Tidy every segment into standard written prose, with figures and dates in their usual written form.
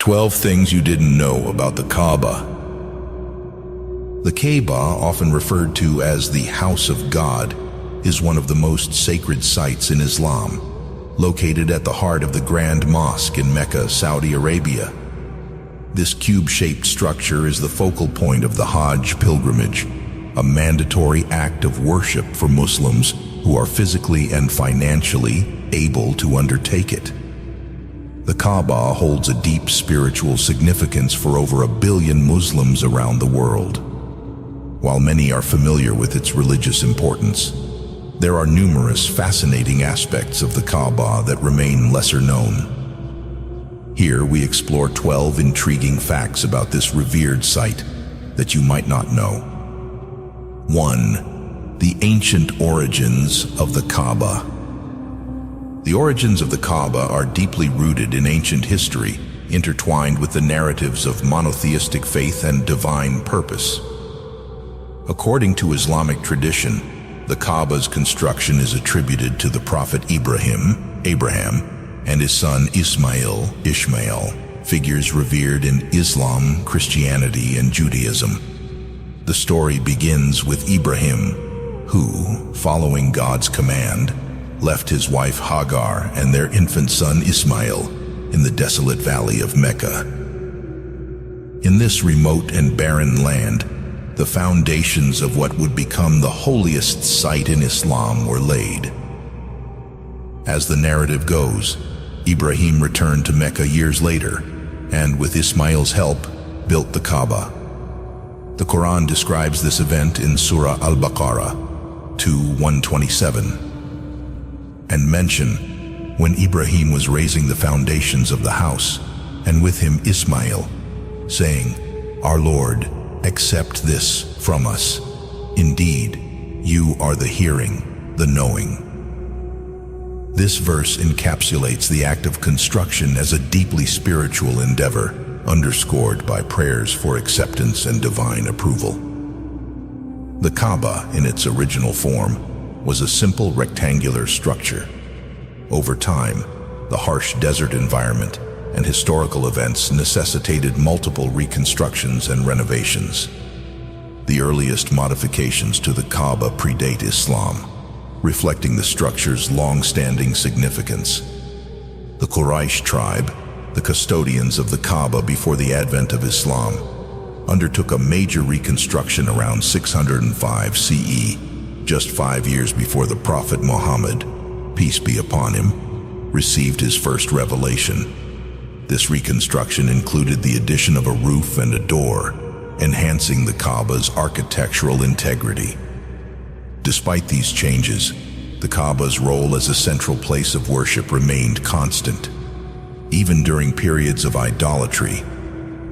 12 Things You Didn't Know About the Kaaba. The Kaaba, often referred to as the House of God, is one of the most sacred sites in Islam, located at the heart of the Grand Mosque in Mecca, Saudi Arabia. This cube-shaped structure is the focal point of the Hajj pilgrimage, a mandatory act of worship for Muslims who are physically and financially able to undertake it. The Kaaba holds a deep spiritual significance for over 1 billion Muslims around the world. While many are familiar with its religious importance, there are numerous fascinating aspects of the Kaaba that remain lesser known. Here we explore 12 intriguing facts about this revered site that you might not know. 1. The ancient origins of the Kaaba. The origins of the Kaaba are deeply rooted in ancient history, intertwined with the narratives of monotheistic faith and divine purpose. According to Islamic tradition, the Kaaba's construction is attributed to the Prophet Abraham, and his son Ishmael, figures revered in Islam, Christianity, and Judaism. The story begins with Ibrahim, who, following God's command, left his wife Hagar and their infant son Ismail in the desolate valley of Mecca. In this remote and barren land, the foundations of what would become the holiest site in Islam were laid. As the narrative goes, Ibrahim returned to Mecca years later, and with Ismail's help, built the Kaaba. The Quran describes this event in Surah Al-Baqarah 2:127, and mention when Ibrahim was raising the foundations of the house, and with him Ismail, saying, "Our Lord, accept this from us. Indeed, you are the hearing, the knowing." This verse encapsulates the act of construction as a deeply spiritual endeavor, underscored by prayers for acceptance and divine approval. The Kaaba, in its original form, was a simple rectangular structure. Over time, the harsh desert environment and historical events necessitated multiple reconstructions and renovations. The earliest modifications to the Kaaba predate Islam, reflecting the structure's long-standing significance. The Quraysh tribe, the custodians of the Kaaba before the advent of Islam, undertook a major reconstruction around 605 CE, just 5 years before the Prophet Muhammad, peace be upon him, received his first revelation. This reconstruction included the addition of a roof and a door, enhancing the Kaaba's architectural integrity. Despite these changes, the Kaaba's role as a central place of worship remained constant. Even during periods of idolatry,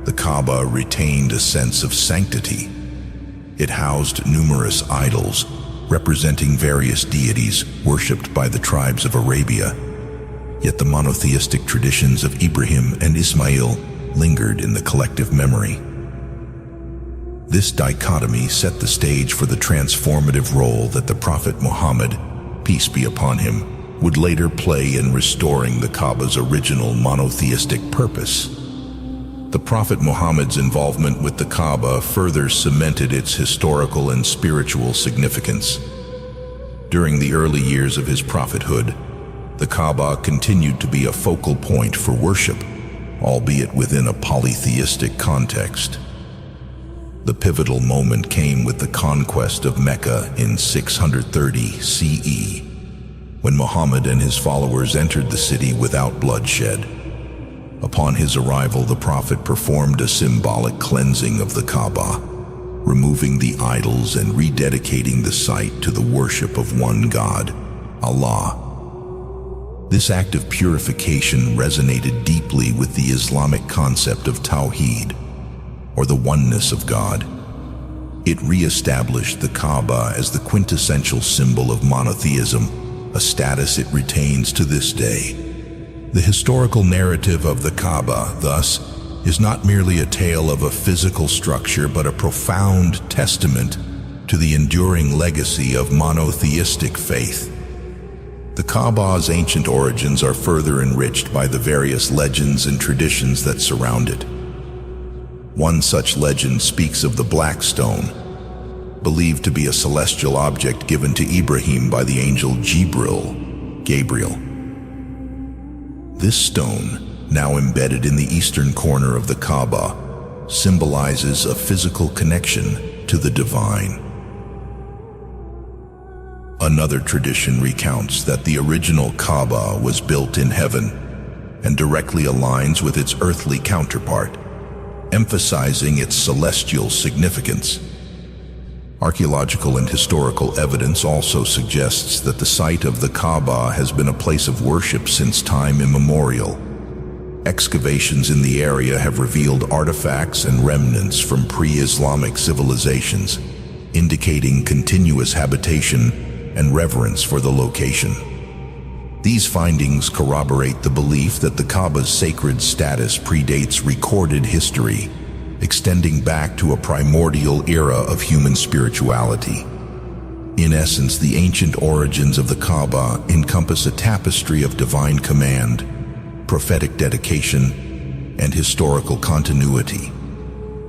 the Kaaba retained a sense of sanctity. It housed numerous idols, representing various deities worshipped by the tribes of Arabia. Yet the monotheistic traditions of Ibrahim and Ismail lingered in the collective memory. This dichotomy set the stage for the transformative role that the Prophet Muhammad, peace be upon him, would later play in restoring the Kaaba's original monotheistic purpose. The Prophet Muhammad's involvement with the Kaaba further cemented its historical and spiritual significance. During the early years of his prophethood, the Kaaba continued to be a focal point for worship, albeit within a polytheistic context. The pivotal moment came with the conquest of Mecca in 630 CE, when Muhammad and his followers entered the city without bloodshed. Upon his arrival, the Prophet performed a symbolic cleansing of the Kaaba, removing the idols and rededicating the site to the worship of one God, Allah. This act of purification resonated deeply with the Islamic concept of Tawheed, or the oneness of God. It re-established the Kaaba as the quintessential symbol of monotheism, a status it retains to this day. The historical narrative of the Kaaba, thus, is not merely a tale of a physical structure, but a profound testament to the enduring legacy of monotheistic faith. The Kaaba's ancient origins are further enriched by the various legends and traditions that surround it. One such legend speaks of the Black Stone, believed to be a celestial object given to Ibrahim by the angel Gabriel. This stone, now embedded in the eastern corner of the Kaaba, symbolizes a physical connection to the divine. Another tradition recounts that the original Kaaba was built in heaven and directly aligns with its earthly counterpart, emphasizing its celestial significance. Archaeological and historical evidence also suggests that the site of the Kaaba has been a place of worship since time immemorial. Excavations in the area have revealed artifacts and remnants from pre-Islamic civilizations, indicating continuous habitation and reverence for the location. These findings corroborate the belief that the Kaaba's sacred status predates recorded history, extending back to a primordial era of human spirituality. In essence, the ancient origins of the Kaaba encompass a tapestry of divine command, prophetic dedication, and historical continuity.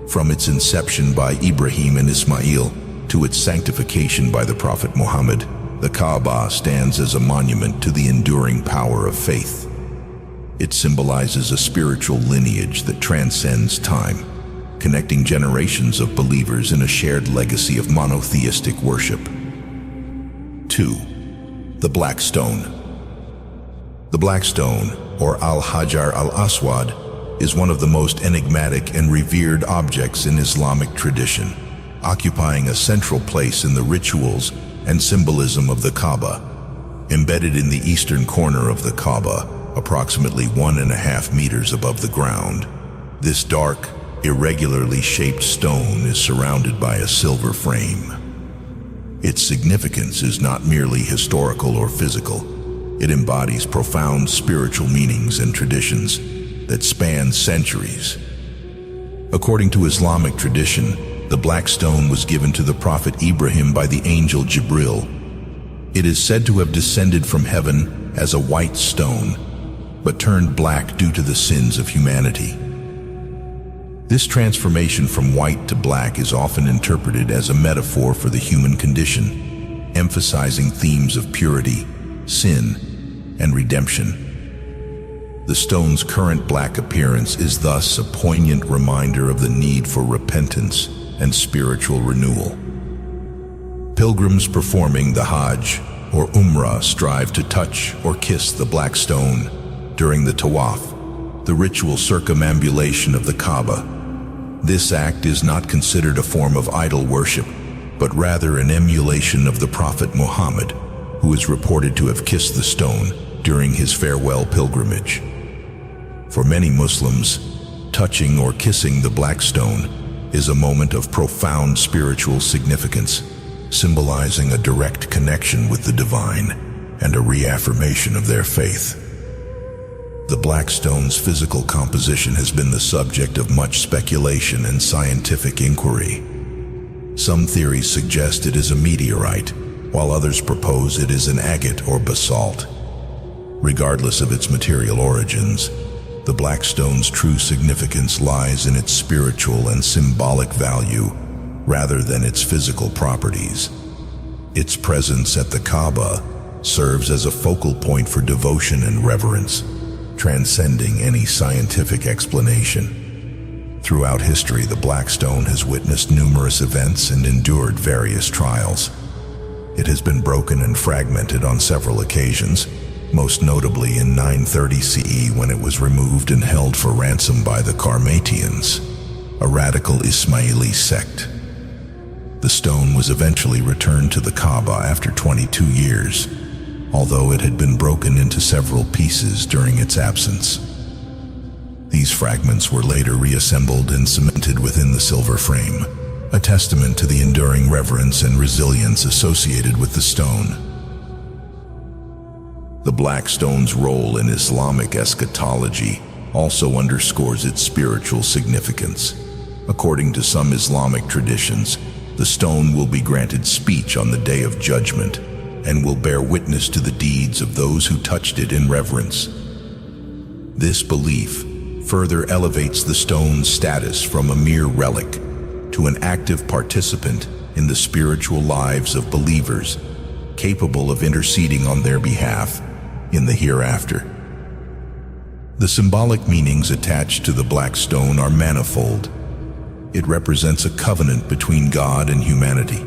From its inception by Ibrahim and Ismail to its sanctification by the Prophet Muhammad, the Kaaba stands as a monument to the enduring power of faith. It symbolizes a spiritual lineage that transcends time, connecting generations of believers in a shared legacy of monotheistic worship. 2. The Black Stone. The Black Stone, or Al-Hajar al-Aswad, is one of the most enigmatic and revered objects in Islamic tradition, occupying a central place in the rituals and symbolism of the Kaaba. Embedded in the eastern corner of the Kaaba, approximately 1.5 meters above the ground, this dark, irregularly shaped stone is surrounded by a silver frame. Its significance is not merely historical or physical. It embodies profound spiritual meanings and traditions that span centuries. According to Islamic tradition, the Black Stone was given to the Prophet Ibrahim by the angel Jibril. It is said to have descended from heaven as a white stone, but turned black due to the sins of humanity. This transformation from white to black is often interpreted as a metaphor for the human condition, emphasizing themes of purity, sin, and redemption. The stone's current black appearance is thus a poignant reminder of the need for repentance and spiritual renewal. Pilgrims performing the Hajj or Umrah strive to touch or kiss the black stone during the Tawaf, the ritual circumambulation of the Kaaba. This act is not considered a form of idol worship, but rather an emulation of the Prophet Muhammad, who is reported to have kissed the stone during his farewell pilgrimage. For many Muslims, touching or kissing the black stone is a moment of profound spiritual significance, symbolizing a direct connection with the divine and a reaffirmation of their faith. The Black Stone's physical composition has been the subject of much speculation and scientific inquiry. Some theories suggest it is a meteorite, while others propose it is an agate or basalt. Regardless of its material origins, the Black Stone's true significance lies in its spiritual and symbolic value rather than its physical properties. Its presence at the Kaaba serves as a focal point for devotion and reverence, transcending any scientific explanation. Throughout history, the Black Stone has witnessed numerous events and endured various trials. It has been broken and fragmented on several occasions, most notably in 930 CE when it was removed and held for ransom by the Karmatians, a radical Ismaili sect. The stone was eventually returned to the Kaaba after 22 years, although it had been broken into several pieces during its absence. These fragments were later reassembled and cemented within the silver frame, a testament to the enduring reverence and resilience associated with the stone. The Black Stone's role in Islamic eschatology also underscores its spiritual significance. According to some Islamic traditions, the stone will be granted speech on the Day of Judgment, and will bear witness to the deeds of those who touched it in reverence. This belief further elevates the stone's status from a mere relic to an active participant in the spiritual lives of believers, capable of interceding on their behalf in the hereafter. The symbolic meanings attached to the black stone are manifold. It represents a covenant between God and humanity,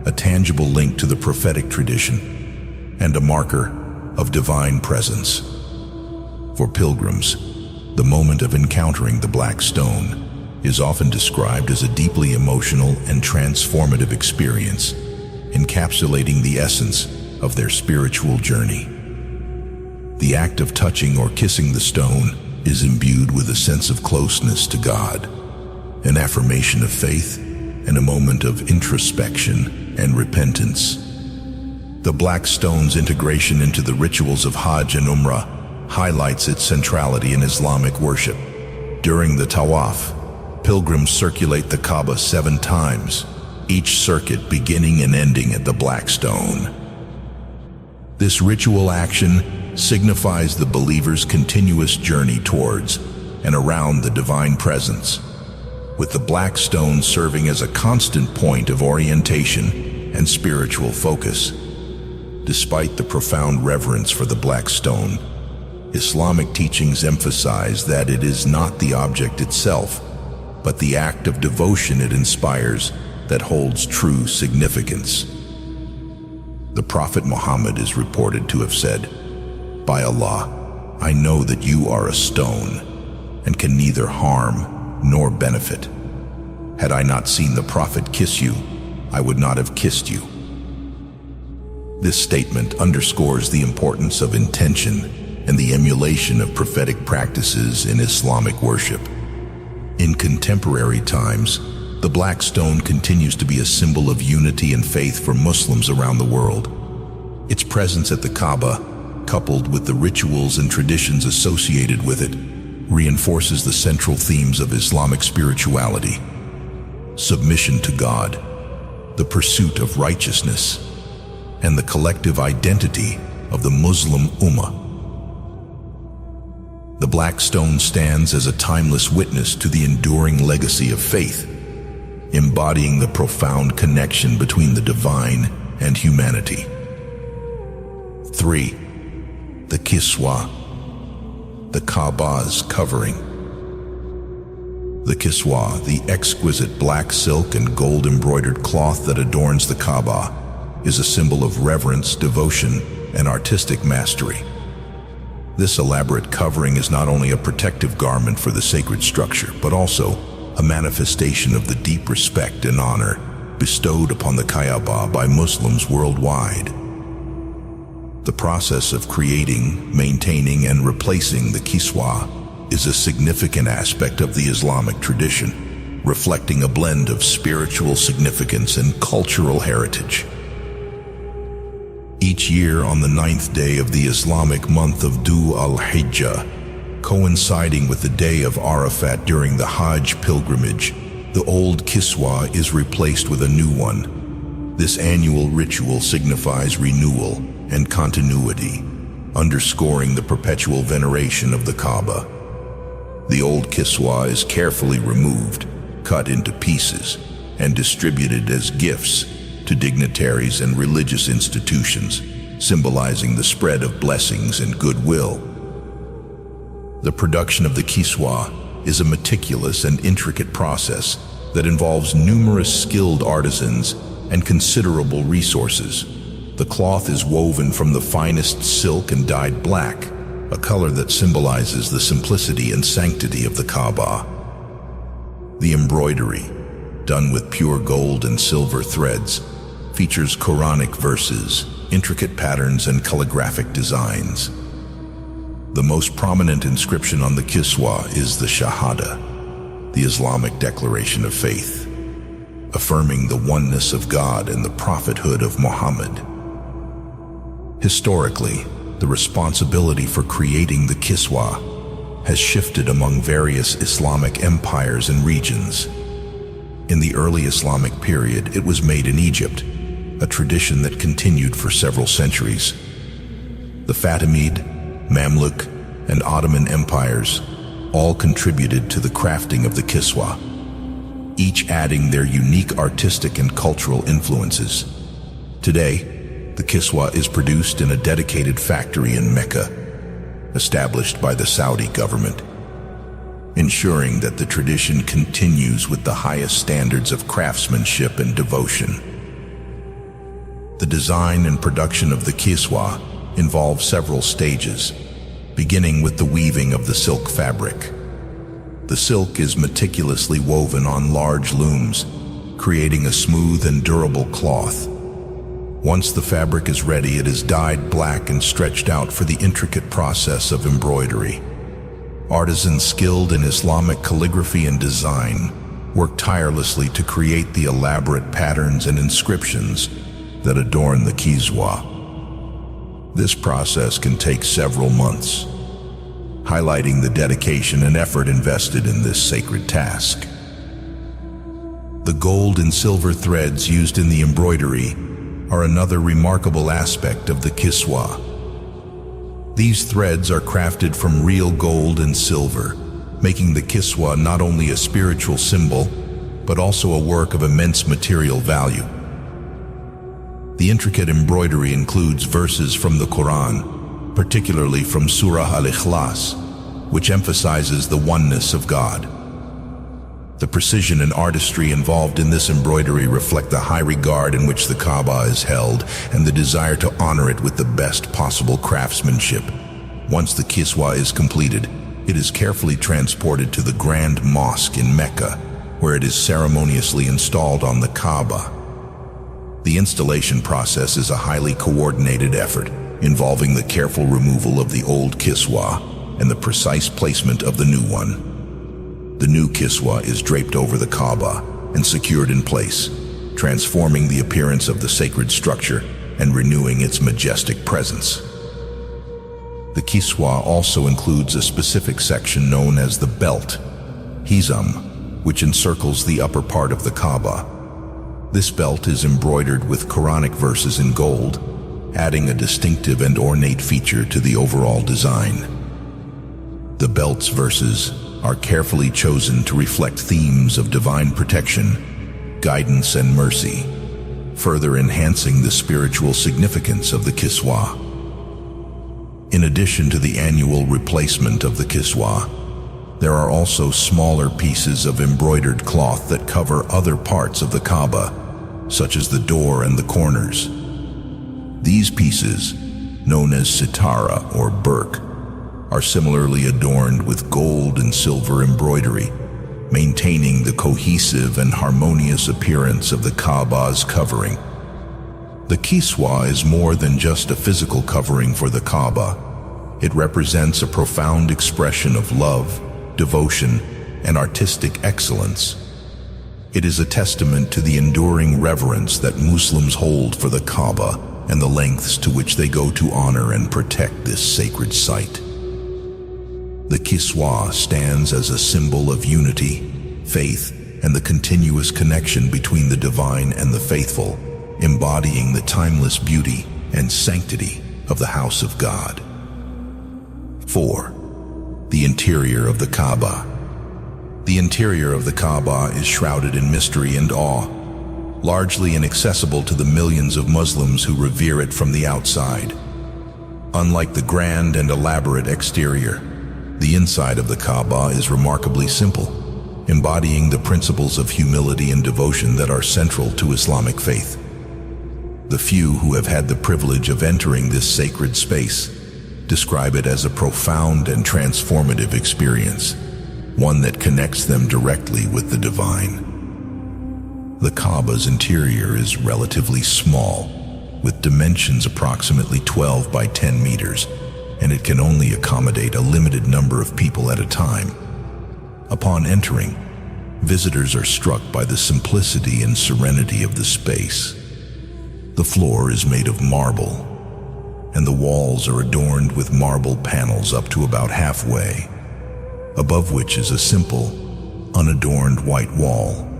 a tangible link to the prophetic tradition, and a marker of divine presence. For pilgrims, the moment of encountering the black stone is often described as a deeply emotional and transformative experience, encapsulating the essence of their spiritual journey. The act of touching or kissing the stone is imbued with a sense of closeness to God, an affirmation of faith, and a moment of introspection and repentance. The black stone's integration into the rituals of Hajj and Umrah highlights its centrality in Islamic worship. During the tawaf, pilgrims circulate the Kaaba 7 times, each circuit beginning and ending at the black stone. This ritual action signifies the believer's continuous journey towards and around the divine presence, with the black stone serving as a constant point of orientation and spiritual focus. Despite the profound reverence for the black stone, Islamic teachings emphasize that it is not the object itself, but the act of devotion it inspires that holds true significance. The Prophet Muhammad is reported to have said, "By Allah, I know that you are a stone and can neither harm nor benefit. Had I not seen the Prophet kiss you, I would not have kissed you." This statement underscores the importance of intention and the emulation of prophetic practices in Islamic worship. In contemporary times, the black stone continues to be a symbol of unity and faith for Muslims around the world. Its presence at the Kaaba, coupled with the rituals and traditions associated with it, reinforces the central themes of Islamic spirituality: submission to God, the pursuit of righteousness, and the collective identity of the Muslim Ummah. The black stone stands as a timeless witness to the enduring legacy of faith, embodying the profound connection between the divine and humanity. 3. The Kiswa, the Kaaba's covering. The Kiswa, the exquisite black silk and gold-embroidered cloth that adorns the Kaaba, is a symbol of reverence, devotion, and artistic mastery. This elaborate covering is not only a protective garment for the sacred structure, but also a manifestation of the deep respect and honor bestowed upon the Kaaba by Muslims worldwide. The process of creating, maintaining, and replacing the Kiswa is a significant aspect of the Islamic tradition, reflecting a blend of spiritual significance and cultural heritage. Each year on the 9th day of the Islamic month of Dhu al-Hijjah, coinciding with the day of Arafat during the Hajj pilgrimage, the old Kiswa is replaced with a new one. This annual ritual signifies renewal and continuity, underscoring the perpetual veneration of the Kaaba. The old Kiswa is carefully removed, cut into pieces, and distributed as gifts to dignitaries and religious institutions, symbolizing the spread of blessings and goodwill. The production of the Kiswa is a meticulous and intricate process that involves numerous skilled artisans and considerable resources. The cloth is woven from the finest silk and dyed black, a color that symbolizes the simplicity and sanctity of the Kaaba. The embroidery, done with pure gold and silver threads, features Quranic verses, intricate patterns, and calligraphic designs. The most prominent inscription on the Kiswa is the Shahada, the Islamic declaration of faith, affirming the oneness of God and the prophethood of Muhammad. Historically, the responsibility for creating the Kiswa has shifted among various Islamic empires and regions. In the early Islamic period, it was made in Egypt, a tradition that continued for several centuries. The Fatimid, Mamluk, and Ottoman empires all contributed to the crafting of the kiswa, each adding their unique artistic and cultural influences. Today, the kiswa is produced in a dedicated factory in Mecca, established by the Saudi government, ensuring that the tradition continues with the highest standards of craftsmanship and devotion. The design and production of the kiswa involves several stages, beginning with the weaving of the silk fabric. The silk is meticulously woven on large looms, creating a smooth and durable cloth. Once the fabric is ready, it is dyed black and stretched out for the intricate process of embroidery. Artisans skilled in Islamic calligraphy and design work tirelessly to create the elaborate patterns and inscriptions that adorn the kiswa. This process can take several months, highlighting the dedication and effort invested in this sacred task. The gold and silver threads used in the embroidery are another remarkable aspect of the kiswa. These threads are crafted from real gold and silver, making the kiswa not only a spiritual symbol, but also a work of immense material value. The intricate embroidery includes verses from the Quran, particularly from Surah Al-Ikhlas, which emphasizes the oneness of God. The precision and artistry involved in this embroidery reflect the high regard in which the Kaaba is held and the desire to honor it with the best possible craftsmanship. Once the kiswa is completed, it is carefully transported to the Grand Mosque in Mecca, where it is ceremoniously installed on the Kaaba. The installation process is a highly coordinated effort, involving the careful removal of the old kiswa and the precise placement of the new one. The new kiswa is draped over the Kaaba and secured in place, transforming the appearance of the sacred structure and renewing its majestic presence. The kiswa also includes a specific section known as the belt, hizam, which encircles the upper part of the Kaaba. This belt is embroidered with Quranic verses in gold, adding a distinctive and ornate feature to the overall design. The belt's verses are carefully chosen to reflect themes of divine protection, guidance, and mercy, further enhancing the spiritual significance of the kiswa. In addition to the annual replacement of the kiswa, there are also smaller pieces of embroidered cloth that cover other parts of the Kaaba, such as the door and the corners. These pieces, known as sitara or burq, are similarly adorned with gold and silver embroidery, maintaining the cohesive and harmonious appearance of the Kaaba's covering. The kiswa is more than just a physical covering for the Kaaba. It represents a profound expression of love, devotion, and artistic excellence. It is a testament to the enduring reverence that Muslims hold for the Kaaba and the lengths to which they go to honor and protect this sacred site. The kiswa stands as a symbol of unity, faith, and the continuous connection between the divine and the faithful, embodying the timeless beauty and sanctity of the house of God. 4. The interior of the Kaaba. The interior of the Kaaba is shrouded in mystery and awe, largely inaccessible to the millions of Muslims who revere it from the outside. Unlike the grand and elaborate exterior, the inside of the Kaaba is remarkably simple, embodying the principles of humility and devotion that are central to Islamic faith. The few who have had the privilege of entering this sacred space describe it as a profound and transformative experience, one that connects them directly with the divine. The Kaaba's interior is relatively small, with dimensions approximately 12 by 10 meters, and it can only accommodate a limited number of people at a time. Upon entering, visitors are struck by the simplicity and serenity of the space. The floor is made of marble, and the walls are adorned with marble panels up to about halfway, above which is a simple, unadorned white wall.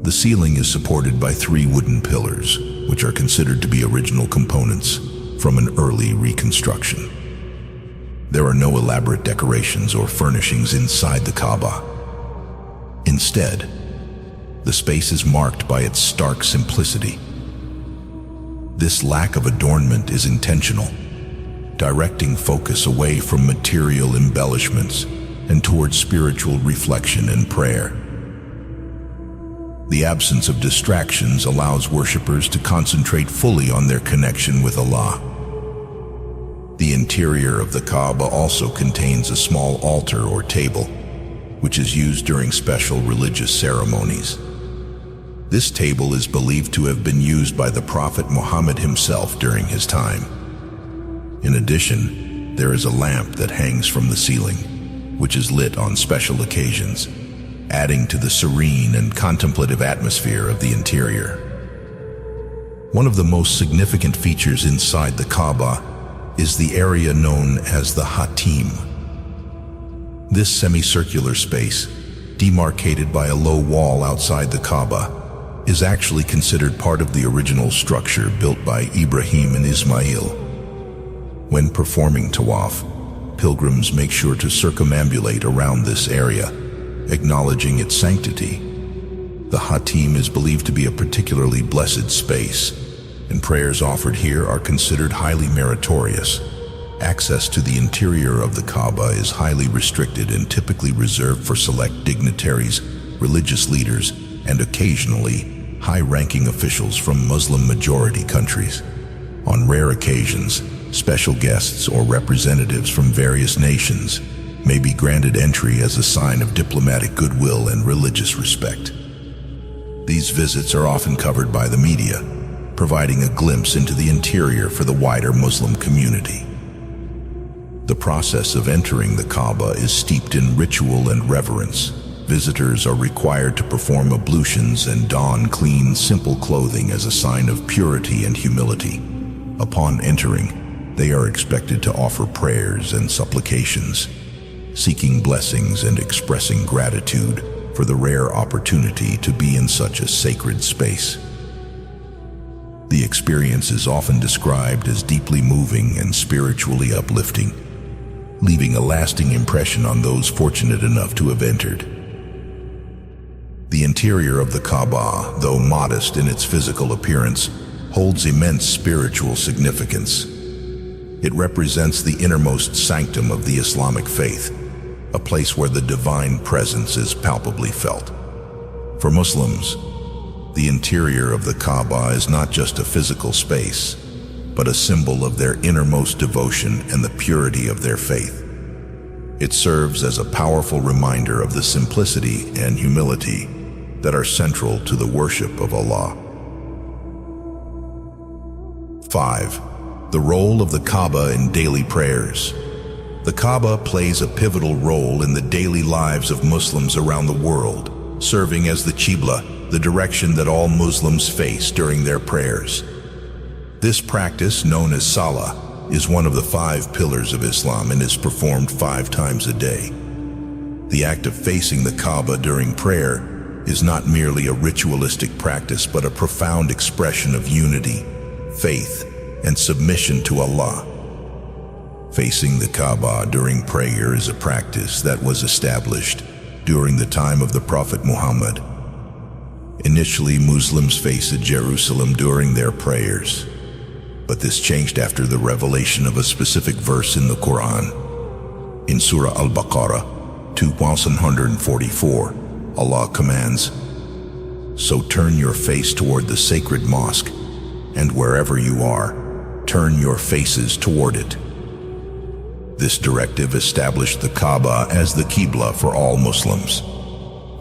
The ceiling is supported by 3 wooden pillars, which are considered to be original components from an early reconstruction. There are no elaborate decorations or furnishings inside the Kaaba. Instead, the space is marked by its stark simplicity. This lack of adornment is intentional, directing focus away from material embellishments and towards spiritual reflection and prayer. The absence of distractions allows worshippers to concentrate fully on their connection with Allah. The interior of the Kaaba also contains a small altar or table, which is used during special religious ceremonies. This table is believed to have been used by the Prophet Muhammad himself during his time. In addition, there is a lamp that hangs from the ceiling, which is lit on special occasions, adding to the serene and contemplative atmosphere of the interior. One of the most significant features inside the Kaaba is the area known as the Hatim. This semicircular space, demarcated by a low wall outside the Kaaba, is actually considered part of the original structure built by Ibrahim and Ismail. When performing tawaf, pilgrims make sure to circumambulate around this area, acknowledging its sanctity. The Hatim is believed to be a particularly blessed space, and prayers offered here are considered highly meritorious. Access to the interior of the Kaaba is highly restricted and typically reserved for select dignitaries, religious leaders, and occasionally high-ranking officials from Muslim-majority countries. On rare occasions, special guests or representatives from various nations may be granted entry as a sign of diplomatic goodwill and religious respect. These visits are often covered by the media, providing a glimpse into the interior for the wider Muslim community. The process of entering the Kaaba is steeped in ritual and reverence. Visitors are required to perform ablutions and don clean, simple clothing as a sign of purity and humility. Upon entering, they are expected to offer prayers and supplications, seeking blessings and expressing gratitude for the rare opportunity to be in such a sacred space. The experience is often described as deeply moving and spiritually uplifting, leaving a lasting impression on those fortunate enough to have entered. The interior of the Kaaba, though modest in its physical appearance, holds immense spiritual significance. It represents the innermost sanctum of the Islamic faith, a place where the divine presence is palpably felt. For Muslims, the interior of the Kaaba is not just a physical space, but a symbol of their innermost devotion and the purity of their faith. It serves as a powerful reminder of the simplicity and humility that are central to the worship of Allah. 5. The role of the Kaaba in daily prayers. The Kaaba plays a pivotal role in the daily lives of Muslims around the world, serving as the Qibla, the direction that all Muslims face during their prayers. This practice, known as Salah, is one of the 5 pillars of Islam and is performed 5 times a day. The act of facing the Kaaba during prayer is not merely a ritualistic practice, but a profound expression of unity, faith, and submission to Allah. Facing the Kaaba during prayer is a practice that was established during the time of the Prophet Muhammad. Initially, Muslims faced Jerusalem during their prayers, but this changed after the revelation of a specific verse in the Quran. In Surah Al-Baqarah 2144, Allah commands, "So turn your face toward the sacred mosque, and wherever you are, turn your faces toward it." This directive established the Kaaba as the Qibla for all Muslims,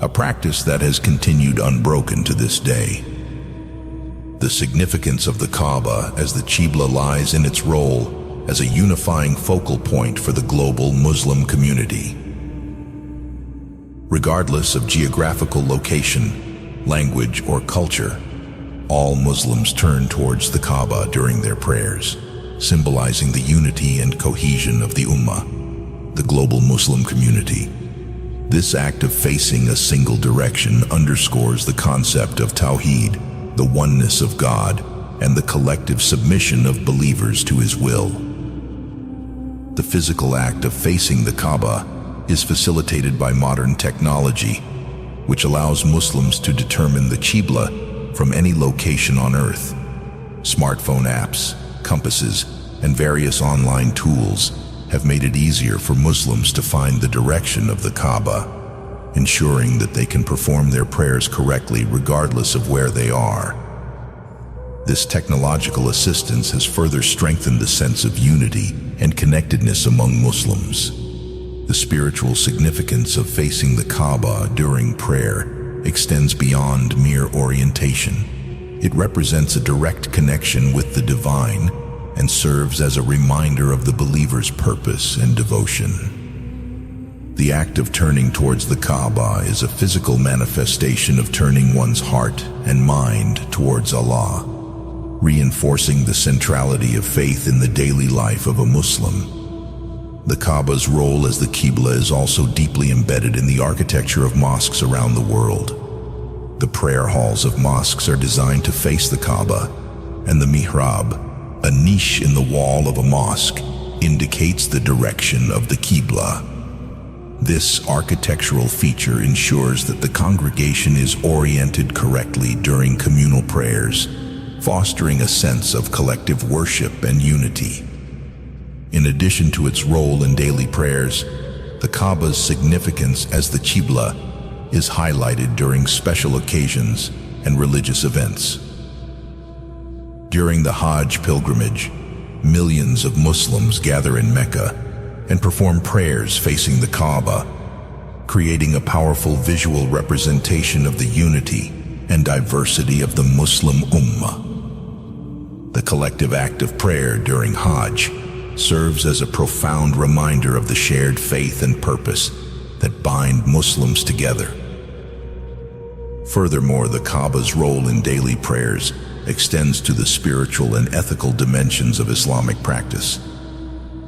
a practice that has continued unbroken to this day. The significance of the Kaaba as the Qibla lies in its role as a unifying focal point for the global Muslim community. Regardless of geographical location, language, or culture, all Muslims turn towards the Kaaba during their prayers, symbolizing the unity and cohesion of the Ummah, the global Muslim community. This act of facing a single direction underscores the concept of Tawheed, the oneness of God, and the collective submission of believers to his will. The physical act of facing the Kaaba is facilitated by modern technology, which allows Muslims to determine the Qibla from any location on Earth. Smartphone apps, compasses, and various online tools have made it easier for Muslims to find the direction of the Kaaba, ensuring that they can perform their prayers correctly regardless of where they are. This technological assistance has further strengthened the sense of unity and connectedness among Muslims. The spiritual significance of facing the Kaaba during prayer extends beyond mere orientation. It represents a direct connection with the divine and serves as a reminder of the believer's purpose and devotion. The act of turning towards the Kaaba is a physical manifestation of turning one's heart and mind towards Allah, reinforcing the centrality of faith in the daily life of a Muslim. The Kaaba's role as the Qibla is also deeply embedded in the architecture of mosques around the world. The prayer halls of mosques are designed to face the Kaaba, and the mihrab, a niche in the wall of a mosque, indicates the direction of the Qibla. This architectural feature ensures that the congregation is oriented correctly during communal prayers, fostering a sense of collective worship and unity. In addition to its role in daily prayers, the Kaaba's significance as the Qibla is highlighted during special occasions and religious events. During the Hajj pilgrimage, millions of Muslims gather in Mecca and perform prayers facing the Kaaba, creating a powerful visual representation of the unity and diversity of the Muslim Ummah. The collective act of prayer during Hajj serves as a profound reminder of the shared faith and purpose that bind Muslims together. Furthermore, the Kaaba's role in daily prayers extends to the spiritual and ethical dimensions of Islamic practice.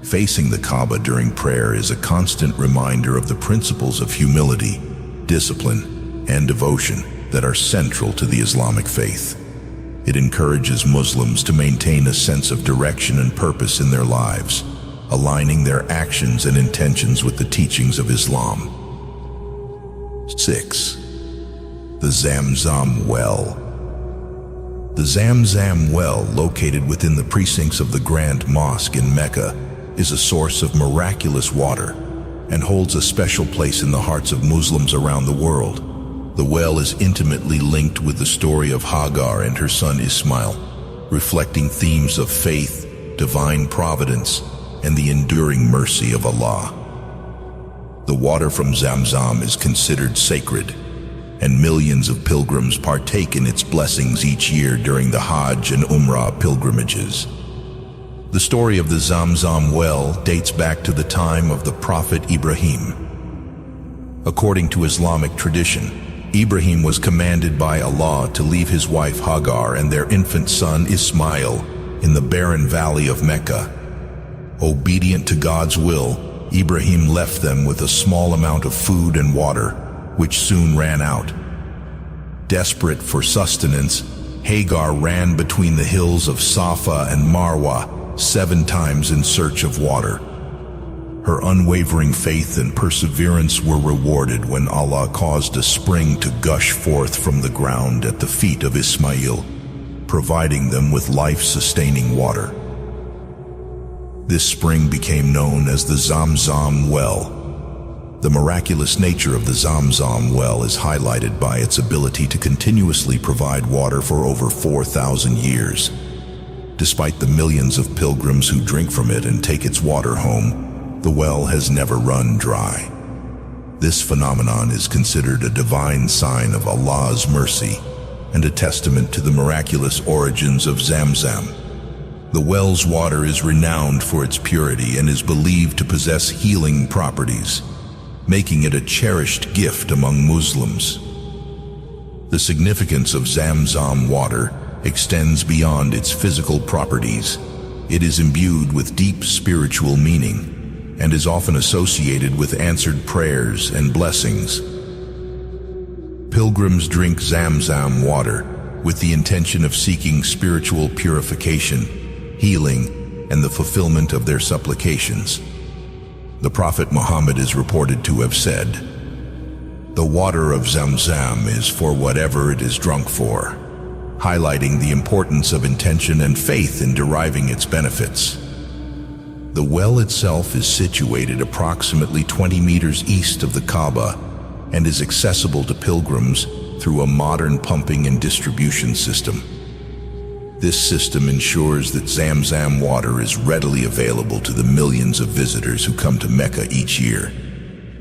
Facing the Kaaba during prayer is a constant reminder of the principles of humility, discipline, and devotion that are central to the Islamic faith. It encourages Muslims to maintain a sense of direction and purpose in their lives, aligning their actions and intentions with the teachings of Islam. 6. The Zamzam Well. The Zamzam Well, located within the precincts of the Grand Mosque in Mecca, is a source of miraculous water and holds a special place in the hearts of Muslims around the world. The well is intimately linked with the story of Hagar and her son Ismail, reflecting themes of faith, divine providence, and the enduring mercy of Allah. The water from Zamzam is considered sacred, and millions of pilgrims partake in its blessings each year during the Hajj and Umrah pilgrimages. The story of the Zamzam well dates back to the time of the Prophet Ibrahim. According to Islamic tradition, Ibrahim was commanded by Allah to leave his wife Hagar and their infant son Ismail in the barren valley of Mecca. Obedient to God's will, Ibrahim left them with a small amount of food and water, which soon ran out. Desperate for sustenance, Hagar ran between the hills of Safa and Marwa 7 times in search of water. Her unwavering faith and perseverance were rewarded when Allah caused a spring to gush forth from the ground at the feet of Ismail, providing them with life-sustaining water. This spring became known as the Zamzam well. The miraculous nature of the Zamzam well is highlighted by its ability to continuously provide water for over 4,000 years. Despite the millions of pilgrims who drink from it and take its water home, the well has never run dry. This phenomenon is considered a divine sign of Allah's mercy and a testament to the miraculous origins of Zamzam. The well's water is renowned for its purity and is believed to possess healing properties, making it a cherished gift among Muslims. The significance of Zamzam water extends beyond its physical properties. It is imbued with deep spiritual meaning and is often associated with answered prayers and blessings. Pilgrims drink Zamzam water, with the intention of seeking spiritual purification, healing, and the fulfillment of their supplications. The Prophet Muhammad is reported to have said, "The water of Zamzam is for whatever it is drunk for," highlighting the importance of intention and faith in deriving its benefits. The well itself is situated approximately 20 meters east of the Kaaba and is accessible to pilgrims through a modern pumping and distribution system. This system ensures that Zamzam water is readily available to the millions of visitors who come to Mecca each year.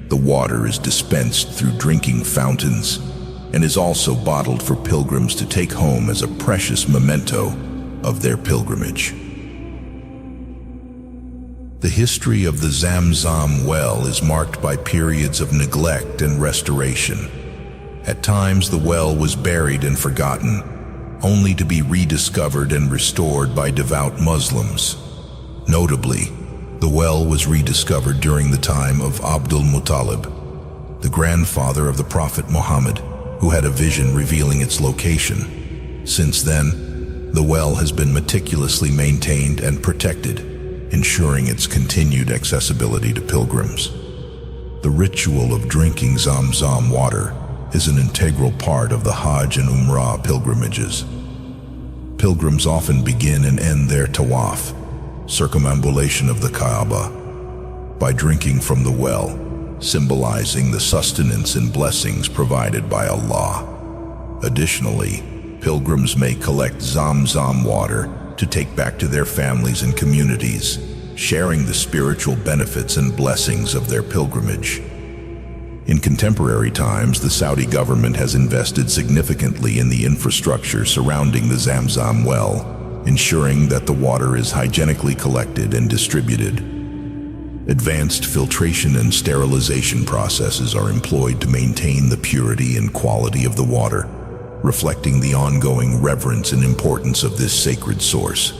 The water is dispensed through drinking fountains and is also bottled for pilgrims to take home as a precious memento of their pilgrimage. The history of the Zamzam well is marked by periods of neglect and restoration. At times, the well was buried and forgotten, only to be rediscovered and restored by devout Muslims. Notably, the well was rediscovered during the time of Abdul Muttalib, the grandfather of the Prophet Muhammad, who had a vision revealing its location. Since then, the well has been meticulously maintained and protected, ensuring its continued accessibility to pilgrims. The ritual of drinking Zamzam water is an integral part of the Hajj and Umrah pilgrimages. Pilgrims often begin and end their tawaf, circumambulation of the Kaaba, by drinking from the well, symbolizing the sustenance and blessings provided by Allah. Additionally, pilgrims may collect Zamzam water to take back to their families and communities, sharing the spiritual benefits and blessings of their pilgrimage. In contemporary times, the Saudi government has invested significantly in the infrastructure surrounding the Zamzam well, ensuring that the water is hygienically collected and distributed. Advanced filtration and sterilization processes are employed to maintain the purity and quality of the water, reflecting the ongoing reverence and importance of this sacred source.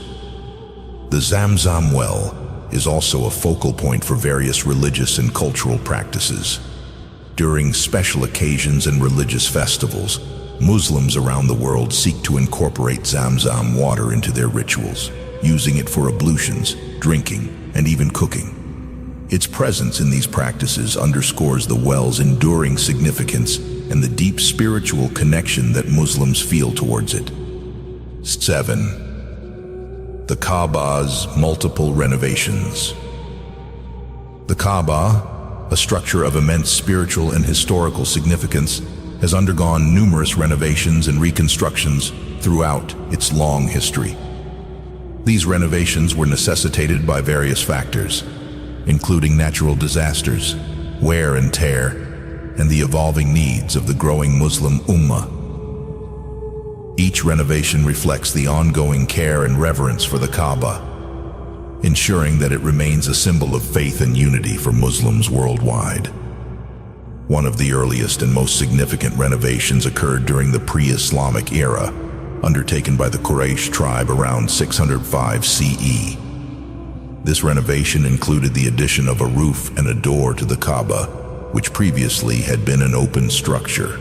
The Zamzam well is also a focal point for various religious and cultural practices. During special occasions and religious festivals, Muslims around the world seek to incorporate Zamzam water into their rituals, using it for ablutions, drinking, and even cooking. Its presence in these practices underscores the well's enduring significance and the deep spiritual connection that Muslims feel towards it. 7. The Kaaba's multiple renovations. The Kaaba, a structure of immense spiritual and historical significance, has undergone numerous renovations and reconstructions throughout its long history. These renovations were necessitated by various factors, including natural disasters, wear and tear, and the evolving needs of the growing Muslim Ummah. Each renovation reflects the ongoing care and reverence for the Kaaba, ensuring that it remains a symbol of faith and unity for Muslims worldwide. One of the earliest and most significant renovations occurred during the pre-Islamic era, undertaken by the Quraysh tribe around 605 CE. This renovation included the addition of a roof and a door to the Kaaba, which previously had been an open structure.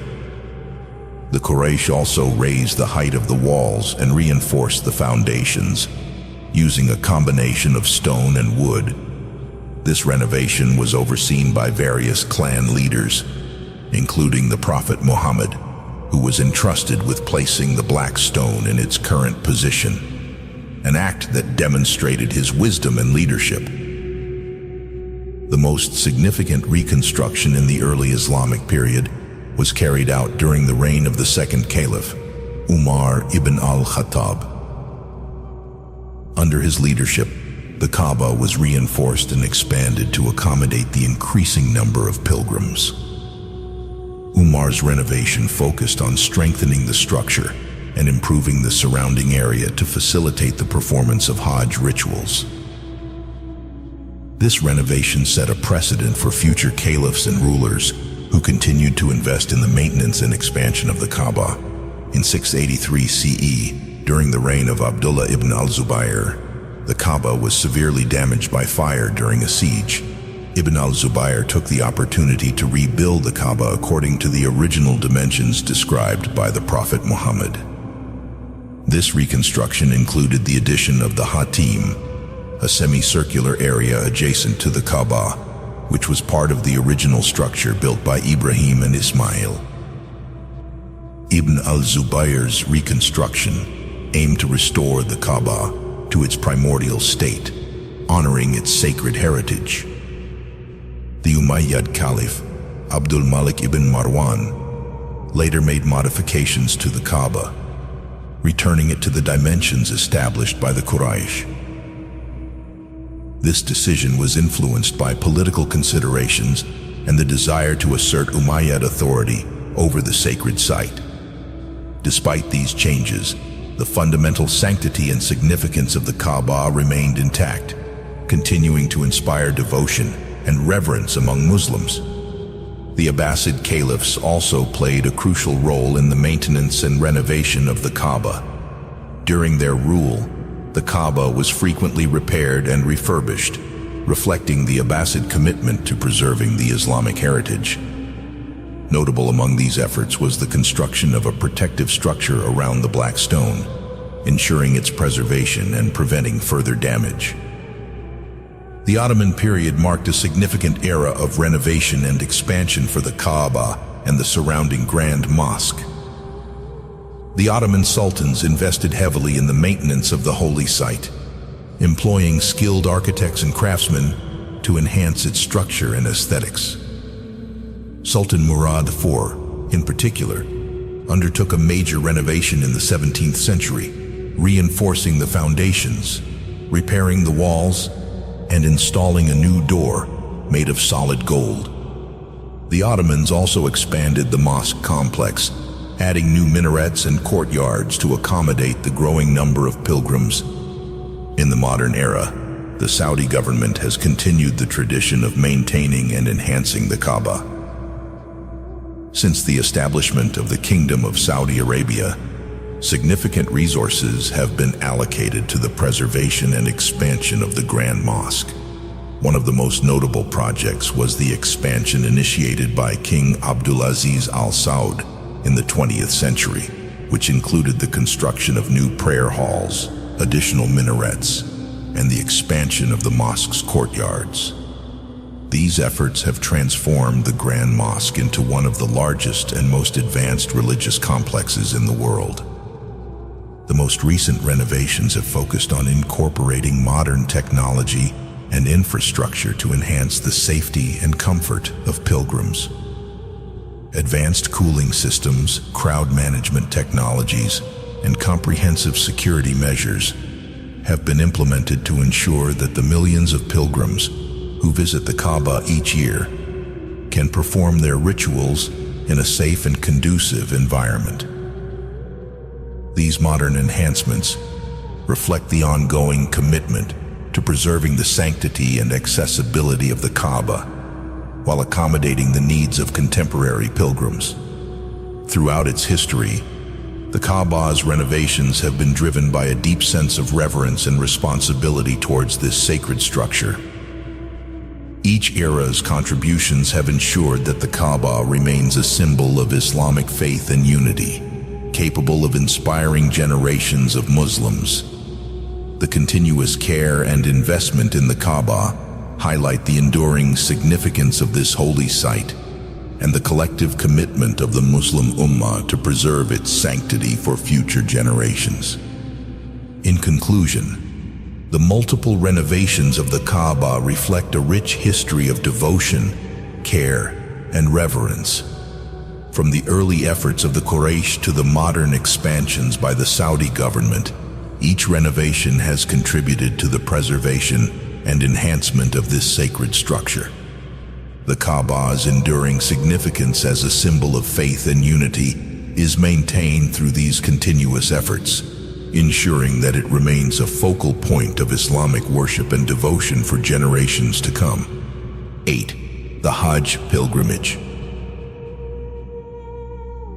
The Quraysh also raised the height of the walls and reinforced the foundations, using a combination of stone and wood. This renovation was overseen by various clan leaders, including the Prophet Muhammad, who was entrusted with placing the black stone in its current position, an act that demonstrated his wisdom and leadership. The most significant reconstruction in the early Islamic period was carried out during the reign of the second caliph, Umar ibn al-Khattab. Under his leadership, the Kaaba was reinforced and expanded to accommodate the increasing number of pilgrims. Umar's renovation focused on strengthening the structure and improving the surrounding area to facilitate the performance of Hajj rituals. This renovation set a precedent for future caliphs and rulers who continued to invest in the maintenance and expansion of the Kaaba. In 683 CE, during the reign of Abdullah ibn al-Zubayr, the Kaaba was severely damaged by fire during a siege. Ibn al-Zubayr took the opportunity to rebuild the Kaaba according to the original dimensions described by the Prophet Muhammad. This reconstruction included the addition of the Hatim, a semicircular area adjacent to the Kaaba, which was part of the original structure built by Ibrahim and Ismail. Ibn al-Zubayr's reconstruction aimed to restore the Kaaba to its primordial state, honoring its sacred heritage. The Umayyad Caliph, Abdul Malik ibn Marwan, later made modifications to the Kaaba, returning it to the dimensions established by the Quraysh. This decision was influenced by political considerations and the desire to assert Umayyad authority over the sacred site. Despite these changes, the fundamental sanctity and significance of the Kaaba remained intact, continuing to inspire devotion and reverence among Muslims. The Abbasid caliphs also played a crucial role in the maintenance and renovation of the Kaaba. During their rule, the Kaaba was frequently repaired and refurbished, reflecting the Abbasid commitment to preserving the Islamic heritage. Notable among these efforts was the construction of a protective structure around the Black Stone, ensuring its preservation and preventing further damage. The Ottoman period marked a significant era of renovation and expansion for the Kaaba and the surrounding Grand Mosque. The Ottoman sultans invested heavily in the maintenance of the holy site, employing skilled architects and craftsmen to enhance its structure and aesthetics. Sultan Murad IV, in particular, undertook a major renovation in the 17th century, reinforcing the foundations, repairing the walls, and installing a new door made of solid gold. The Ottomans also expanded the mosque complex, adding new minarets and courtyards to accommodate the growing number of pilgrims. In the modern era, the Saudi government has continued the tradition of maintaining and enhancing the Kaaba. Since the establishment of the Kingdom of Saudi Arabia, significant resources have been allocated to the preservation and expansion of the Grand Mosque. One of the most notable projects was the expansion initiated by King Abdulaziz Al Saud in the 20th century, which included the construction of new prayer halls, additional minarets, and the expansion of the mosque's courtyards. These efforts have transformed the Grand Mosque into one of the largest and most advanced religious complexes in the world. The most recent renovations have focused on incorporating modern technology and infrastructure to enhance the safety and comfort of pilgrims. Advanced cooling systems, crowd management technologies, and comprehensive security measures have been implemented to ensure that the millions of pilgrims who visit the Kaaba each year can perform their rituals in a safe and conducive environment. These modern enhancements reflect the ongoing commitment to preserving the sanctity and accessibility of the Kaaba while accommodating the needs of contemporary pilgrims. Throughout its history, the Kaaba's renovations have been driven by a deep sense of reverence and responsibility towards this sacred structure. Each era's contributions have ensured that the Kaaba remains a symbol of Islamic faith and unity, capable of inspiring generations of Muslims. The continuous care and investment in the Kaaba highlight the enduring significance of this holy site and the collective commitment of the Muslim Ummah to preserve its sanctity for future generations. In conclusion, the multiple renovations of the Kaaba reflect a rich history of devotion, care, and reverence. From the early efforts of the Quraysh to the modern expansions by the Saudi government, each renovation has contributed to the preservation and enhancement of this sacred structure. The Kaaba's enduring significance as a symbol of faith and unity is maintained through these continuous efforts, ensuring that it remains a focal point of Islamic worship and devotion for generations to come. 8. The Hajj Pilgrimage.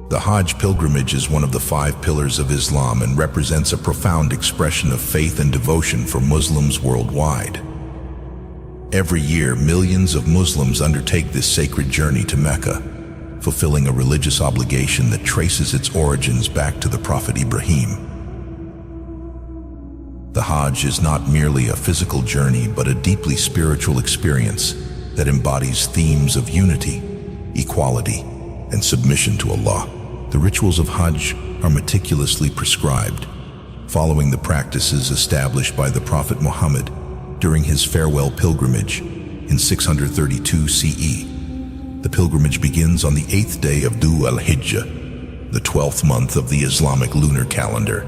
The Hajj pilgrimage is one of the 5 pillars of Islam and represents a profound expression of faith and devotion for Muslims worldwide. Every year, millions of Muslims undertake this sacred journey to Mecca, fulfilling a religious obligation that traces its origins back to the Prophet Ibrahim. The Hajj is not merely a physical journey, but a deeply spiritual experience that embodies themes of unity, equality, and submission to Allah. The rituals of Hajj are meticulously prescribed, following the practices established by the Prophet Muhammad during his farewell pilgrimage in 632 CE. The pilgrimage begins on the 8th day of Dhu al-Hijjah, the 12th month of the Islamic lunar calendar,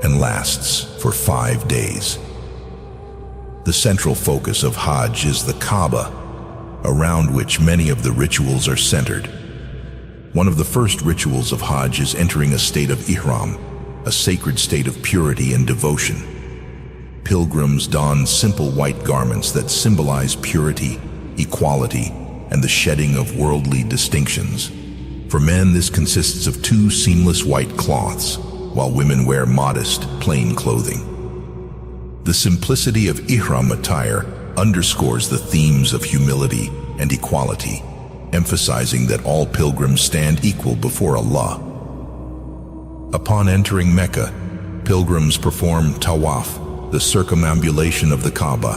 and lasts for 5 days. The central focus of Hajj is the Kaaba, around which many of the rituals are centered. One of the first rituals of Hajj is entering a state of Ihram, a sacred state of purity and devotion. Pilgrims don simple white garments that symbolize purity, equality, and the shedding of worldly distinctions. For men, this consists of 2 seamless white cloths, while women wear modest, plain clothing. The simplicity of Ihram attire underscores the themes of humility and equality, emphasizing that all pilgrims stand equal before Allah. Upon entering Mecca, pilgrims perform tawaf, the circumambulation of the Kaaba,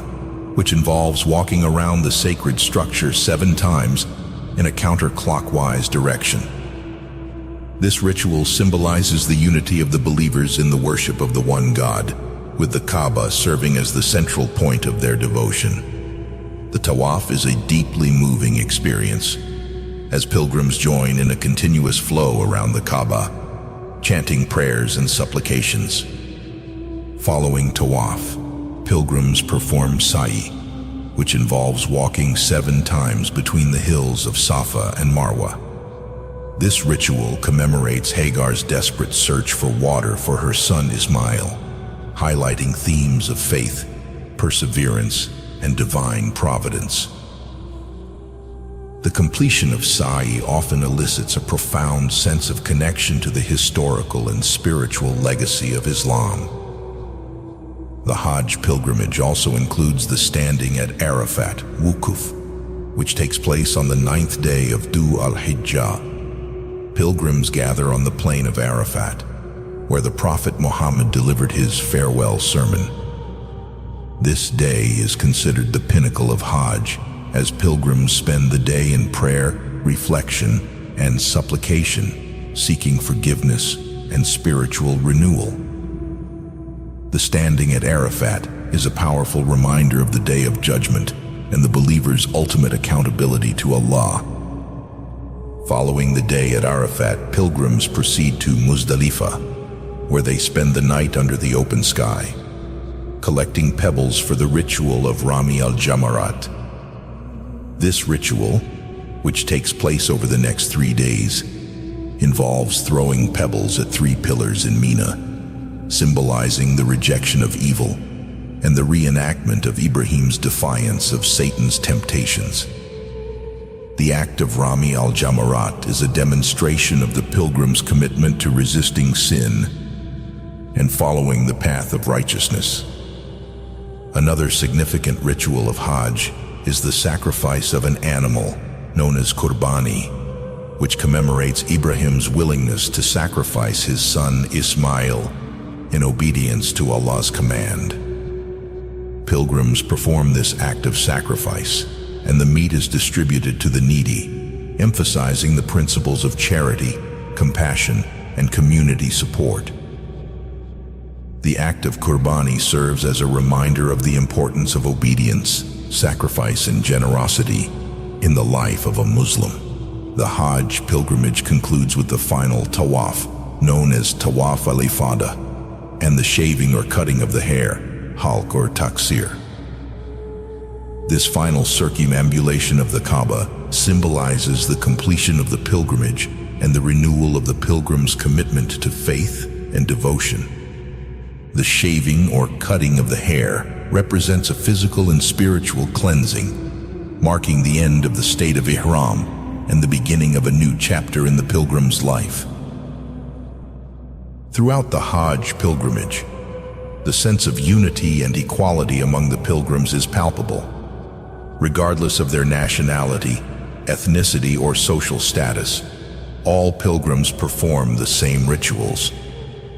which involves walking around the sacred structure 7 times in a counterclockwise direction. This ritual symbolizes the unity of the believers in the worship of the one God, with the Kaaba serving as the central point of their devotion. The tawaf is a deeply moving experience, as pilgrims join in a continuous flow around the Kaaba, chanting prayers and supplications. Following tawaf, pilgrims perform sa'i, which involves walking 7 times between the hills of Safa and Marwa. This ritual commemorates Hagar's desperate search for water for her son Ismail, highlighting themes of faith, perseverance, and divine providence. The completion of sa'i often elicits a profound sense of connection to the historical and spiritual legacy of Islam. The Hajj pilgrimage also includes the standing at Arafat, Wukuf, which takes place on the 9th day of Dhu al-Hijjah. Pilgrims gather on the plain of Arafat, where the Prophet Muhammad delivered his farewell sermon. This day is considered the pinnacle of Hajj, as pilgrims spend the day in prayer, reflection, and supplication, seeking forgiveness and spiritual renewal. The standing at Arafat is a powerful reminder of the Day of Judgment and the believer's ultimate accountability to Allah. Following the day at Arafat, pilgrims proceed to Muzdalifah, where they spend the night under the open sky, collecting pebbles for the ritual of Rami al-Jamarat. This ritual, which takes place over the next 3 days, involves throwing pebbles at 3 pillars in Mina, symbolizing the rejection of evil and the reenactment of Ibrahim's defiance of Satan's temptations. The act of Rami al-Jamarat is a demonstration of the pilgrim's commitment to resisting sin and following the path of righteousness. Another significant ritual of Hajj is the sacrifice of an animal known as Qurbani, which commemorates Ibrahim's willingness to sacrifice his son Ismail in obedience to Allah's command. Pilgrims perform this act of sacrifice, and the meat is distributed to the needy, emphasizing the principles of charity, compassion, and community support. The act of Qurbani serves as a reminder of the importance of obedience, sacrifice, and generosity in the life of a Muslim. The Hajj pilgrimage concludes with the final tawaf, known as Tawaf al-Ifada, and the shaving or cutting of the hair, halq or taksir. This final circumambulation of the Kaaba symbolizes the completion of the pilgrimage and the renewal of the pilgrim's commitment to faith and devotion. The shaving or cutting of the hair represents a physical and spiritual cleansing, marking the end of the state of Ihram and the beginning of a new chapter in the pilgrim's life. Throughout the Hajj pilgrimage, the sense of unity and equality among the pilgrims is palpable. Regardless of their nationality, ethnicity, or social status, all pilgrims perform the same rituals,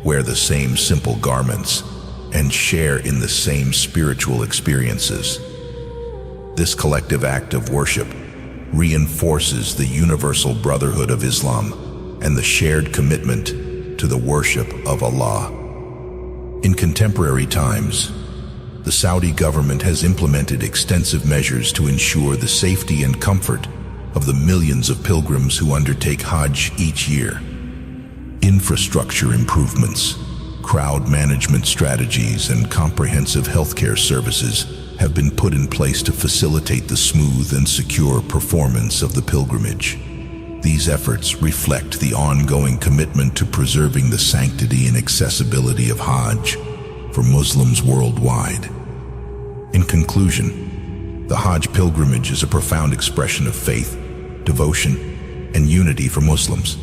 wear the same simple garments, and share in the same spiritual experiences. This collective act of worship reinforces the universal brotherhood of Islam and the shared commitment to the worship of Allah. In contemporary times, the Saudi government has implemented extensive measures to ensure the safety and comfort of the millions of pilgrims who undertake Hajj each year. Infrastructure improvements, crowd management strategies, and comprehensive healthcare services have been put in place to facilitate the smooth and secure performance of the pilgrimage. These efforts reflect the ongoing commitment to preserving the sanctity and accessibility of Hajj for Muslims worldwide. In conclusion, the Hajj pilgrimage is a profound expression of faith, devotion, and unity for Muslims.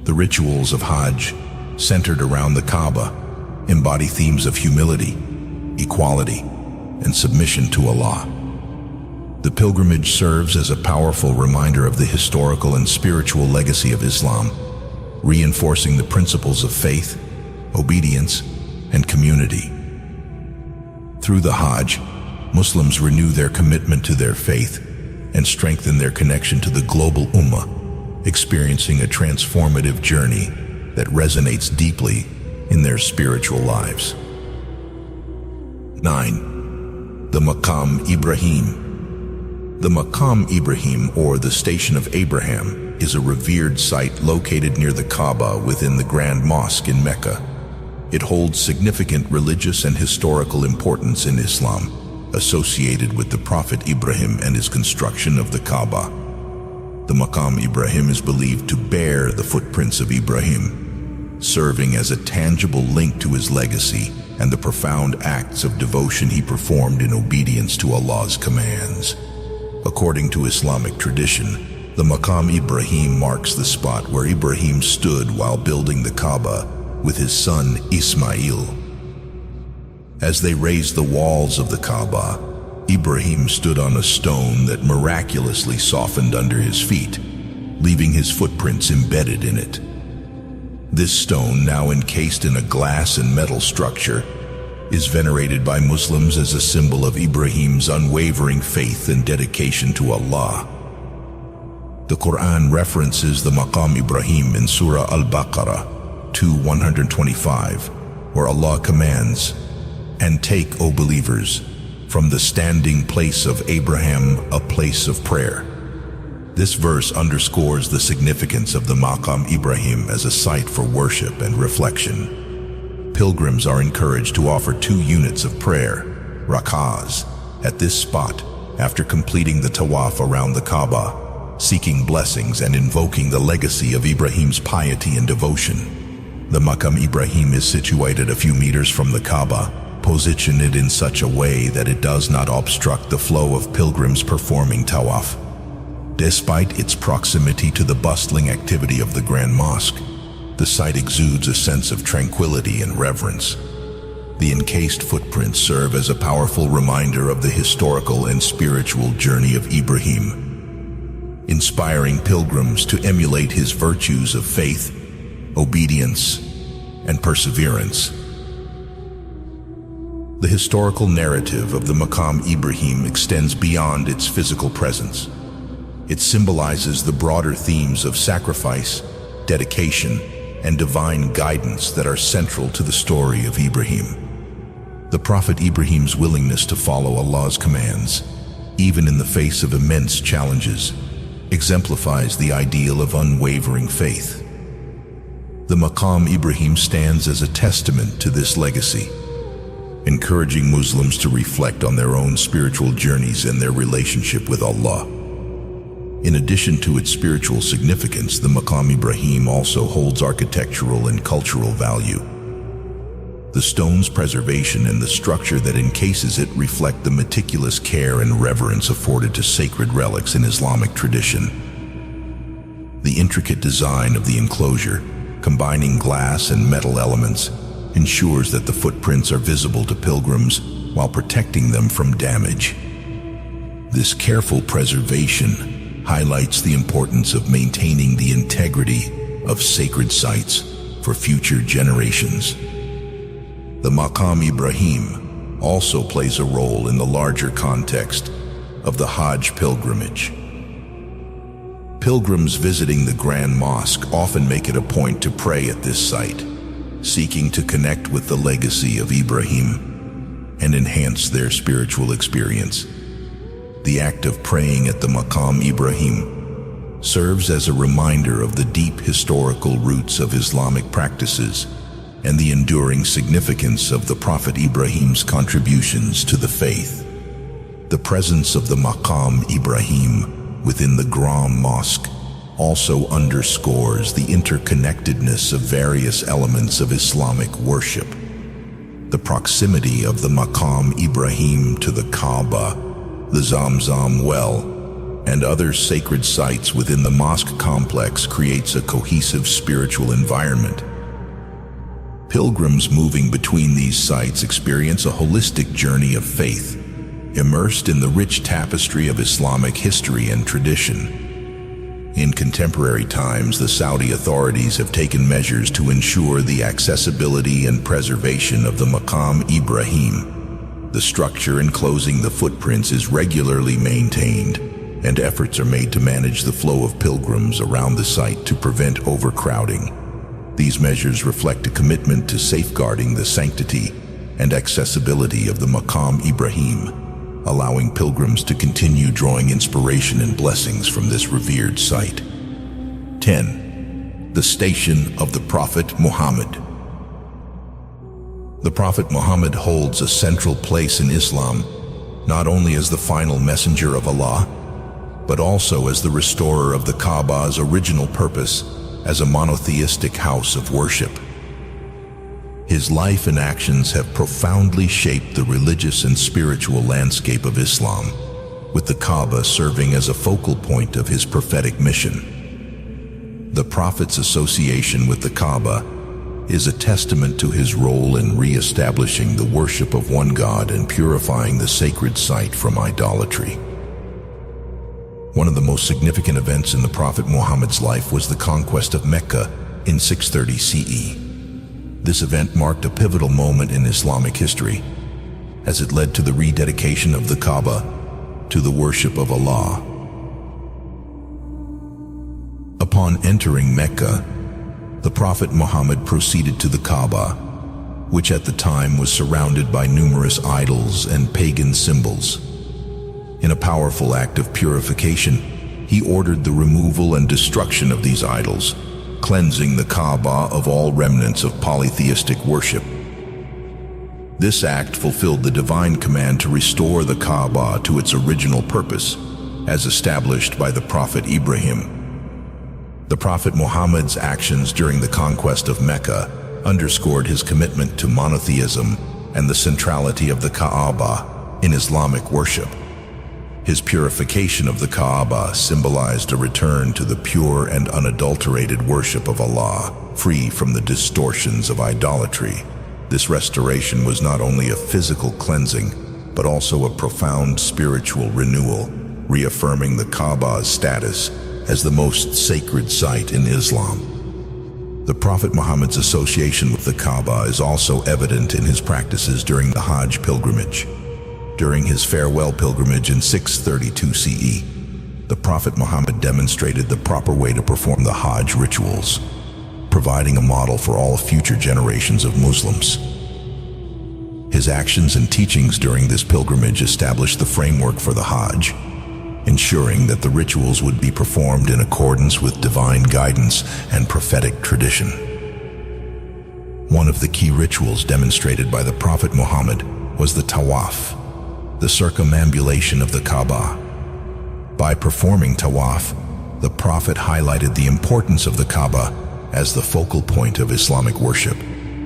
The rituals of Hajj, centered around the Kaaba, embody themes of humility, equality, and submission to Allah. The pilgrimage serves as a powerful reminder of the historical and spiritual legacy of Islam, reinforcing the principles of faith, obedience, and community. Through the Hajj, Muslims renew their commitment to their faith and strengthen their connection to the global Ummah, experiencing a transformative journey that resonates deeply in their spiritual lives. 9. The Maqam Ibrahim. The Maqam Ibrahim, or the Station of Abraham, is a revered site located near the Kaaba within the Grand Mosque in Mecca. It holds significant religious and historical importance in Islam, associated with the Prophet Ibrahim and his construction of the Kaaba. The Maqam Ibrahim is believed to bear the footprints of Ibrahim, serving as a tangible link to his legacy and the profound acts of devotion he performed in obedience to Allah's commands. According to Islamic tradition, the Maqam Ibrahim marks the spot where Ibrahim stood while building the Kaaba with his son Ismail. As they raised the walls of the Kaaba, Ibrahim stood on a stone that miraculously softened under his feet, leaving his footprints embedded in it. This stone, now encased in a glass and metal structure, is venerated by Muslims as a symbol of Ibrahim's unwavering faith and dedication to Allah. The Quran references the Maqam Ibrahim in Surah Al-Baqarah 2:125, where Allah commands, "And take, O believers, from the standing place of Abraham a place of prayer." This verse underscores the significance of the Maqam Ibrahim as a site for worship and reflection. Pilgrims are encouraged to offer 2 units of prayer, rak'ahs, at this spot after completing the tawaf around the Kaaba, seeking blessings and invoking the legacy of Ibrahim's piety and devotion. The Maqam Ibrahim is situated a few meters from the Kaaba, positioned in such a way that it does not obstruct the flow of pilgrims performing tawaf. Despite its proximity to the bustling activity of the Grand Mosque, the site exudes a sense of tranquility and reverence. The encased footprints serve as a powerful reminder of the historical and spiritual journey of Ibrahim, inspiring pilgrims to emulate his virtues of faith, obedience, and perseverance. The historical narrative of the Maqam Ibrahim extends beyond its physical presence. It symbolizes the broader themes of sacrifice, dedication, and divine guidance that are central to the story of Ibrahim. The Prophet Ibrahim's willingness to follow Allah's commands, even in the face of immense challenges, exemplifies the ideal of unwavering faith. The Maqam Ibrahim stands as a testament to this legacy, encouraging Muslims to reflect on their own spiritual journeys and their relationship with Allah. In addition to its spiritual significance, the Maqam Ibrahim also holds architectural and cultural value. The stone's preservation and the structure that encases it reflect the meticulous care and reverence afforded to sacred relics in Islamic tradition. The intricate design of the enclosure, combining glass and metal elements, ensures that the footprints are visible to pilgrims while protecting them from damage. This careful preservation highlights the importance of maintaining the integrity of sacred sites for future generations. The Maqam Ibrahim also plays a role in the larger context of the Hajj pilgrimage. Pilgrims visiting the Grand Mosque often make it a point to pray at this site, seeking to connect with the legacy of Ibrahim and enhance their spiritual experience. The act of praying at the Maqam Ibrahim serves as a reminder of the deep historical roots of Islamic practices and the enduring significance of the Prophet Ibrahim's contributions to the faith. The presence of the Maqam Ibrahim within the Grand Mosque also underscores the interconnectedness of various elements of Islamic worship. The proximity of the Maqam Ibrahim to the Kaaba, the Zamzam well, and other sacred sites within the mosque complex creates a cohesive spiritual environment. Pilgrims moving between these sites experience a holistic journey of faith, immersed in the rich tapestry of Islamic history and tradition. In contemporary times, the Saudi authorities have taken measures to ensure the accessibility and preservation of the Maqam Ibrahim. The structure enclosing the footprints is regularly maintained, and efforts are made to manage the flow of pilgrims around the site to prevent overcrowding. These measures reflect a commitment to safeguarding the sanctity and accessibility of the Maqam Ibrahim, allowing pilgrims to continue drawing inspiration and blessings from this revered site. 10. The Station of the Prophet Muhammad. The Prophet Muhammad holds a central place in Islam, not only as the final messenger of Allah, but also as the restorer of the Kaaba's original purpose as a monotheistic house of worship. His life and actions have profoundly shaped the religious and spiritual landscape of Islam, with the Kaaba serving as a focal point of his prophetic mission. The Prophet's association with the Kaaba is a testament to his role in re-establishing the worship of one God and purifying the sacred site from idolatry. One of the most significant events in the Prophet Muhammad's life was the conquest of Mecca in 630 CE. This event marked a pivotal moment in Islamic history, as it led to the rededication of the Kaaba to the worship of Allah. Upon entering Mecca, the Prophet Muhammad proceeded to the Kaaba, which at the time was surrounded by numerous idols and pagan symbols. In a powerful act of purification, he ordered the removal and destruction of these idols, cleansing the Kaaba of all remnants of polytheistic worship. This act fulfilled the divine command to restore the Kaaba to its original purpose, as established by the Prophet Ibrahim. The Prophet Muhammad's actions during the conquest of Mecca underscored his commitment to monotheism and the centrality of the Kaaba in Islamic worship. His purification of the Kaaba symbolized a return to the pure and unadulterated worship of Allah, free from the distortions of idolatry. This restoration was not only a physical cleansing, but also a profound spiritual renewal, reaffirming the Kaaba's status as the most sacred site in Islam. The Prophet Muhammad's association with the Kaaba is also evident in his practices during the Hajj pilgrimage. During his farewell pilgrimage in 632 CE, the Prophet Muhammad demonstrated the proper way to perform the Hajj rituals, providing a model for all future generations of Muslims. His actions and teachings during this pilgrimage established the framework for the Hajj, ensuring that the rituals would be performed in accordance with divine guidance and prophetic tradition. One of the key rituals demonstrated by the Prophet Muhammad was the tawaf, the circumambulation of the Kaaba. By performing tawaf, the Prophet highlighted the importance of the Kaaba as the focal point of Islamic worship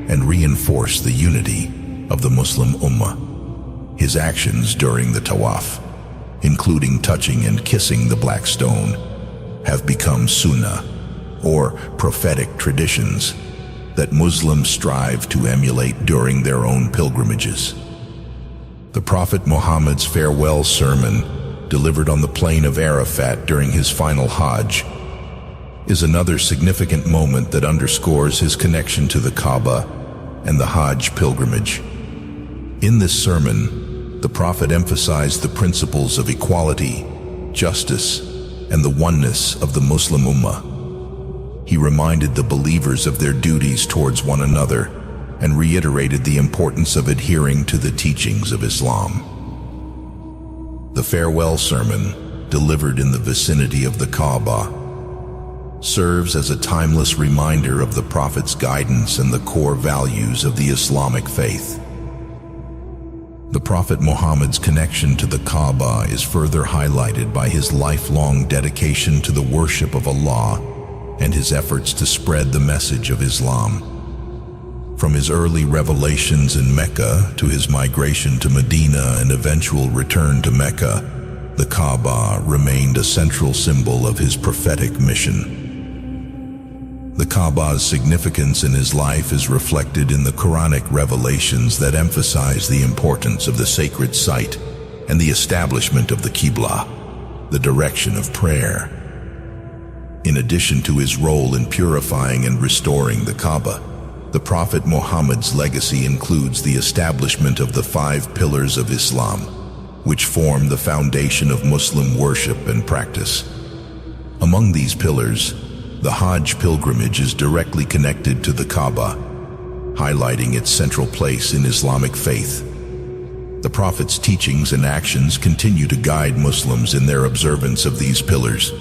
and reinforced the unity of the Muslim Ummah. His actions during the tawaf, including touching and kissing the black stone, have become sunnah, or prophetic traditions, that Muslims strive to emulate during their own pilgrimages. The Prophet Muhammad's farewell sermon, delivered on the plain of Arafat during his final Hajj, is another significant moment that underscores his connection to the Kaaba and the Hajj pilgrimage. In this sermon, the Prophet emphasized the principles of equality, justice, and the oneness of the Muslim Ummah. He reminded the believers of their duties towards one another and reiterated the importance of adhering to the teachings of Islam. The farewell sermon, delivered in the vicinity of the Kaaba, serves as a timeless reminder of the Prophet's guidance and the core values of the Islamic faith. The Prophet Muhammad's connection to the Kaaba is further highlighted by his lifelong dedication to the worship of Allah and his efforts to spread the message of Islam. From his early revelations in Mecca to his migration to Medina and eventual return to Mecca, the Kaaba remained a central symbol of his prophetic mission. The Kaaba's significance in his life is reflected in the Quranic revelations that emphasize the importance of the sacred site and the establishment of the Qibla, the direction of prayer. In addition to his role in purifying and restoring the Kaaba, the Prophet Muhammad's legacy includes the establishment of the 5 pillars of Islam, which form the foundation of Muslim worship and practice. Among these pillars, the Hajj pilgrimage is directly connected to the Kaaba, highlighting its central place in Islamic faith. The Prophet's teachings and actions continue to guide Muslims in their observance of these pillars,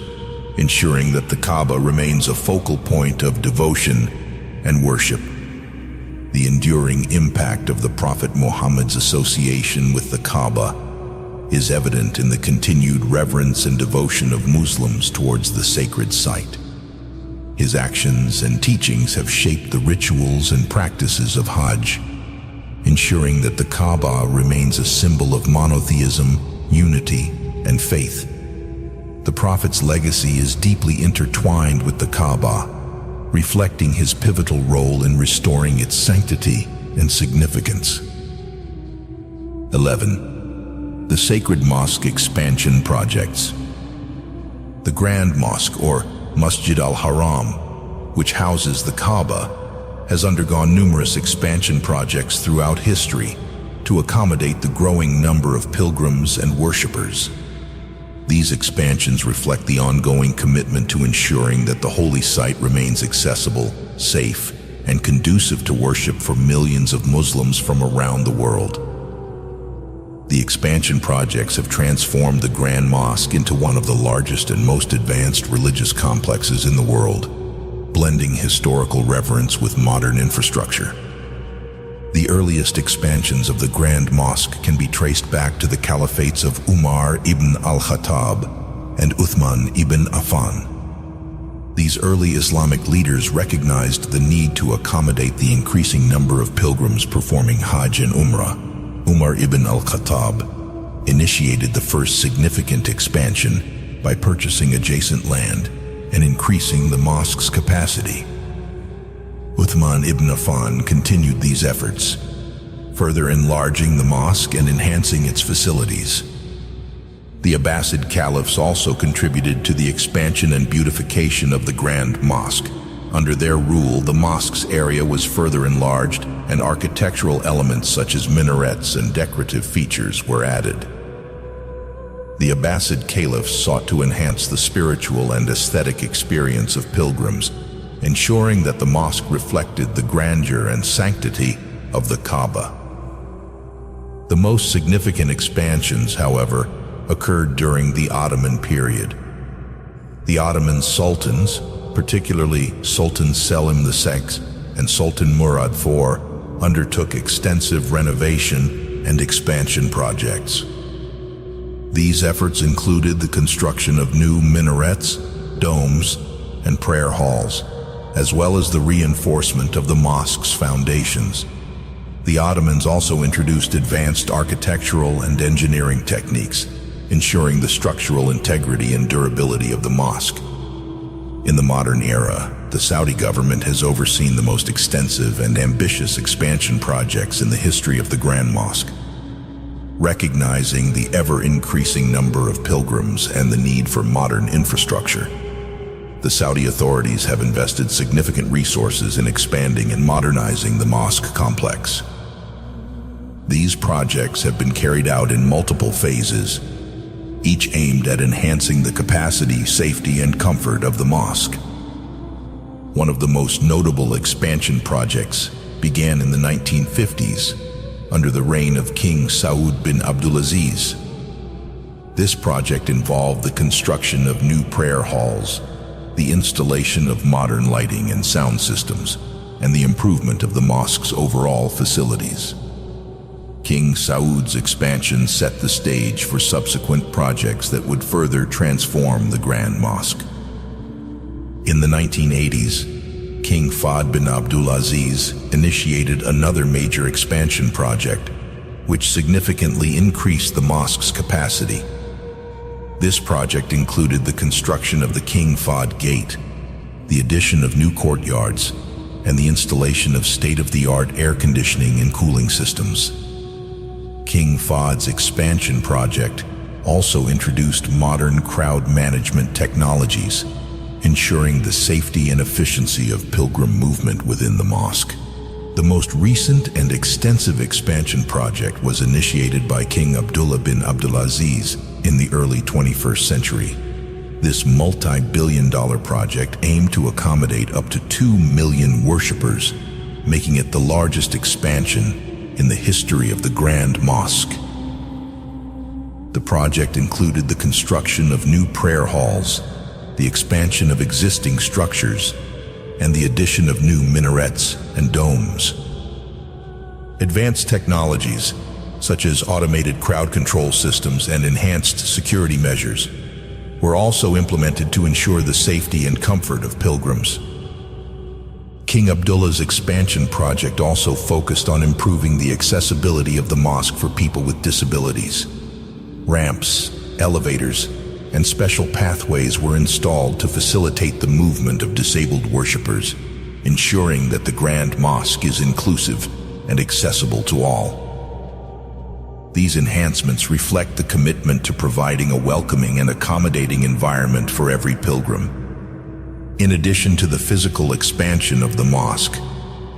ensuring that the Kaaba remains a focal point of devotion and worship. The enduring impact of the Prophet Muhammad's association with the Kaaba is evident in the continued reverence and devotion of Muslims towards the sacred site. His actions and teachings have shaped the rituals and practices of Hajj, ensuring that the Kaaba remains a symbol of monotheism, unity, and faith. The Prophet's legacy is deeply intertwined with the Kaaba, reflecting his pivotal role in restoring its sanctity and significance. 11. The Sacred Mosque Expansion Projects. The Grand Mosque, or Masjid al-Haram, which houses the Kaaba, has undergone numerous expansion projects throughout history to accommodate the growing number of pilgrims and worshippers. These expansions reflect the ongoing commitment to ensuring that the holy site remains accessible, safe, and conducive to worship for millions of Muslims from around the world. The expansion projects have transformed the Grand Mosque into one of the largest and most advanced religious complexes in the world, blending historical reverence with modern infrastructure. The earliest expansions of the Grand Mosque can be traced back to the caliphates of Umar ibn al-Khattab and Uthman ibn Affan. These early Islamic leaders recognized the need to accommodate the increasing number of pilgrims performing Hajj and Umrah. Umar ibn al-Khattab initiated the first significant expansion by purchasing adjacent land and increasing the mosque's capacity. Uthman ibn Affan continued these efforts, further enlarging the mosque and enhancing its facilities. The Abbasid caliphs also contributed to the expansion and beautification of the Grand Mosque. Under their rule, the mosque's area was further enlarged, and architectural elements such as minarets and decorative features were added. The Abbasid caliphs sought to enhance the spiritual and aesthetic experience of pilgrims, ensuring that the mosque reflected the grandeur and sanctity of the Kaaba. The most significant expansions, however, occurred during the Ottoman period. The Ottoman sultans, particularly Sultan Selim II and Sultan Murad IV, undertook extensive renovation and expansion projects. These efforts included the construction of new minarets, domes, and prayer halls, as well as the reinforcement of the mosque's foundations. The Ottomans also introduced advanced architectural and engineering techniques, ensuring the structural integrity and durability of the mosque. In the modern era, the Saudi government has overseen the most extensive and ambitious expansion projects in the history of the Grand Mosque. Recognizing the ever-increasing number of pilgrims and the need for modern infrastructure, the Saudi authorities have invested significant resources in expanding and modernizing the mosque complex. These projects have been carried out in multiple phases, each aimed at enhancing the capacity, safety, and comfort of the mosque. One of the most notable expansion projects began in the 1950s under the reign of King Saud bin Abdulaziz. This project involved the construction of new prayer halls, the installation of modern lighting and sound systems, and the improvement of the mosque's overall facilities. King Saud's expansion set the stage for subsequent projects that would further transform the Grand Mosque. In the 1980s, King Fahd bin Abdulaziz initiated another major expansion project, which significantly increased the mosque's capacity. This project included the construction of the King Fahd Gate, the addition of new courtyards, and the installation of state-of-the-art air conditioning and cooling systems. King Fahd's expansion project also introduced modern crowd management technologies, ensuring the safety and efficiency of pilgrim movement within the mosque. The most recent and extensive expansion project was initiated by King Abdullah bin Abdulaziz in the early 21st century. This multi-billion-dollar project aimed to accommodate up to 2 million worshippers, making it the largest expansion in the history of the Grand Mosque. The project included the construction of new prayer halls, the expansion of existing structures, and the addition of new minarets and domes. Advanced technologies, such as automated crowd control systems and enhanced security measures, were also implemented to ensure the safety and comfort of pilgrims. King Abdullah's expansion project also focused on improving the accessibility of the mosque for people with disabilities. Ramps, elevators, and special pathways were installed to facilitate the movement of disabled worshippers, ensuring that the Grand Mosque is inclusive and accessible to all. These enhancements reflect the commitment to providing a welcoming and accommodating environment for every pilgrim. In addition to the physical expansion of the mosque,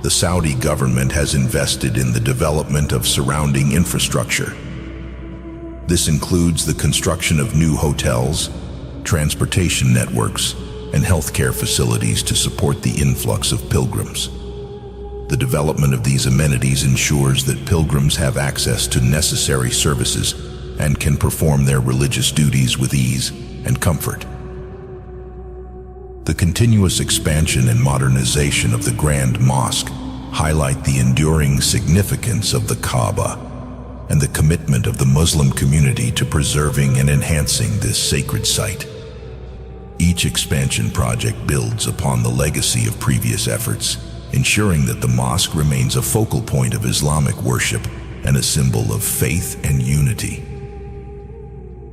the Saudi government has invested in the development of surrounding infrastructure. This includes the construction of new hotels, transportation networks, and healthcare facilities to support the influx of pilgrims. The development of these amenities ensures that pilgrims have access to necessary services and can perform their religious duties with ease and comfort. The continuous expansion and modernization of the Grand Mosque highlight the enduring significance of the Kaaba and the commitment of the Muslim community to preserving and enhancing this sacred site. Each expansion project builds upon the legacy of previous efforts, ensuring that the mosque remains a focal point of Islamic worship and a symbol of faith and unity.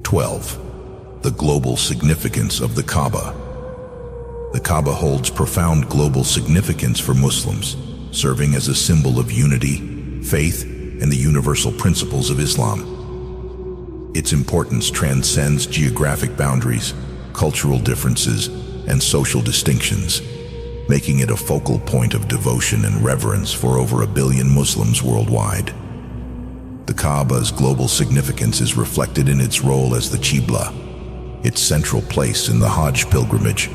12. The global significance of the Kaaba. The Kaaba holds profound global significance for Muslims, serving as a symbol of unity, faith, and the universal principles of Islam. Its importance transcends geographic boundaries, cultural differences, and social distinctions, making it a focal point of devotion and reverence for over 1 billion Muslims worldwide. The Kaaba's global significance is reflected in its role as the Qibla, its central place in the Hajj pilgrimage,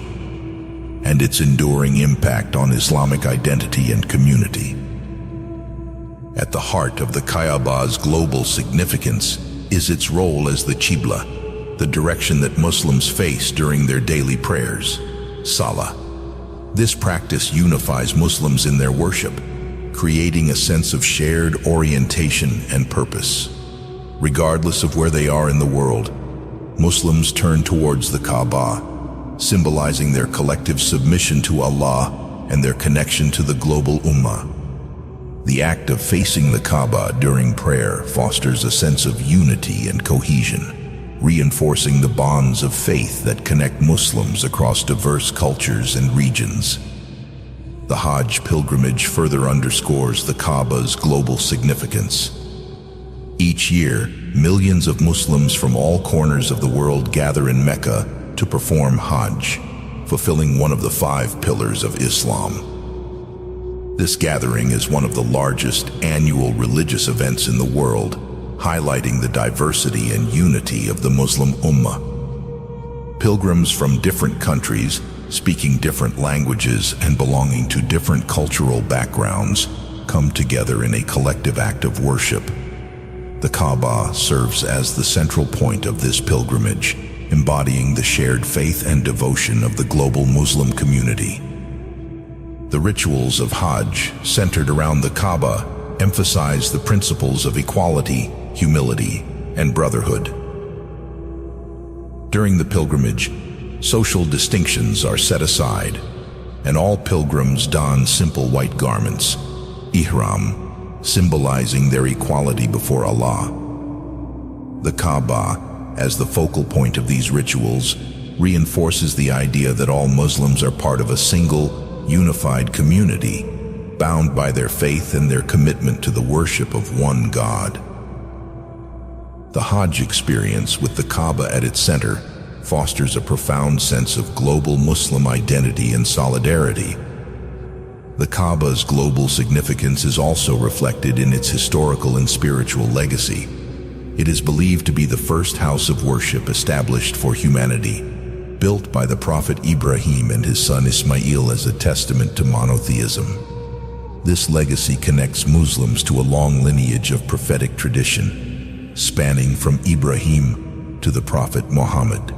and its enduring impact on Islamic identity and community. At the heart of the Kaaba's global significance is its role as the Qibla, the direction that Muslims face during their daily prayers, Salah. This practice unifies Muslims in their worship, creating a sense of shared orientation and purpose. Regardless of where they are in the world, Muslims turn towards the Kaaba, symbolizing their collective submission to Allah and their connection to the global Ummah. The act of facing the Kaaba during prayer fosters a sense of unity and cohesion, reinforcing the bonds of faith that connect Muslims across diverse cultures and regions. The Hajj pilgrimage further underscores the Kaaba's global significance. Each year, millions of Muslims from all corners of the world gather in Mecca to perform Hajj, fulfilling one of the 5 pillars of Islam. This gathering is one of the largest annual religious events in the world, highlighting the diversity and unity of the Muslim Ummah. Pilgrims from different countries, speaking different languages and belonging to different cultural backgrounds, come together in a collective act of worship. The Kaaba serves as the central point of this pilgrimage, embodying the shared faith and devotion of the global Muslim community. The rituals of Hajj, centered around the Kaaba, emphasize the principles of equality, humility, and brotherhood. During the pilgrimage, social distinctions are set aside, and all pilgrims don simple white garments, ihram, symbolizing their equality before Allah. The Kaaba, as the focal point of these rituals, reinforces the idea that all Muslims are part of a single, unified community, bound by their faith and their commitment to the worship of one God. The Hajj experience, with the Kaaba at its center, fosters a profound sense of global Muslim identity and solidarity. The Kaaba's global significance is also reflected in its historical and spiritual legacy. It is believed to be the first house of worship established for humanity, built by the Prophet Ibrahim and his son Ismail as a testament to monotheism. This legacy connects Muslims to a long lineage of prophetic tradition, spanning from Ibrahim to the Prophet Muhammad.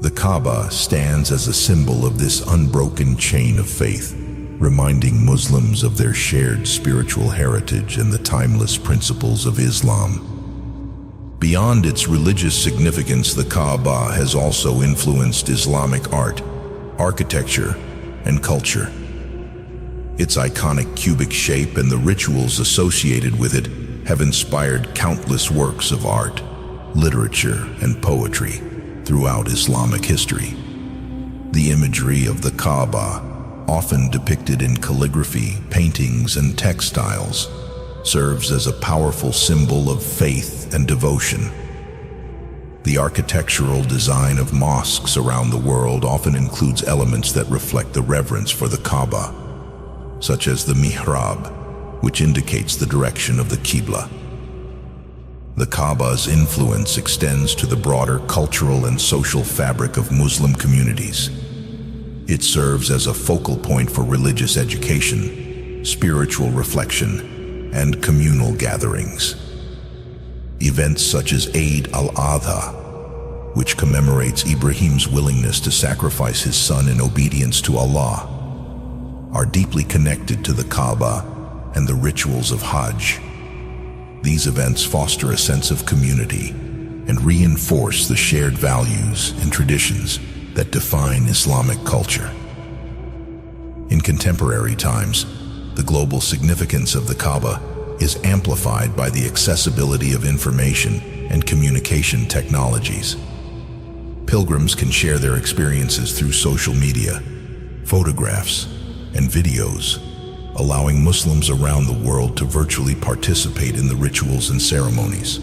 The Kaaba stands as a symbol of this unbroken chain of faith, reminding Muslims of their shared spiritual heritage and the timeless principles of Islam. Beyond its religious significance, the Kaaba has also influenced Islamic art, architecture, and culture. Its iconic cubic shape and the rituals associated with it have inspired countless works of art, literature, and poetry throughout Islamic history. The imagery of the Kaaba, often depicted in calligraphy, paintings, and textiles, serves as a powerful symbol of faith and devotion. The architectural design of mosques around the world often includes elements that reflect the reverence for the Kaaba, such as the mihrab, which indicates the direction of the Qibla. The Kaaba's influence extends to the broader cultural and social fabric of Muslim communities. It serves as a focal point for religious education, spiritual reflection, and communal gatherings. Events such as Eid al-Adha, which commemorates Ibrahim's willingness to sacrifice his son in obedience to Allah, are deeply connected to the Kaaba and the rituals of Hajj. These events foster a sense of community and reinforce the shared values and traditions that define Islamic culture. In contemporary times, the global significance of the Kaaba is amplified by the accessibility of information and communication technologies. Pilgrims can share their experiences through social media, photographs, and videos, allowing Muslims around the world to virtually participate in the rituals and ceremonies.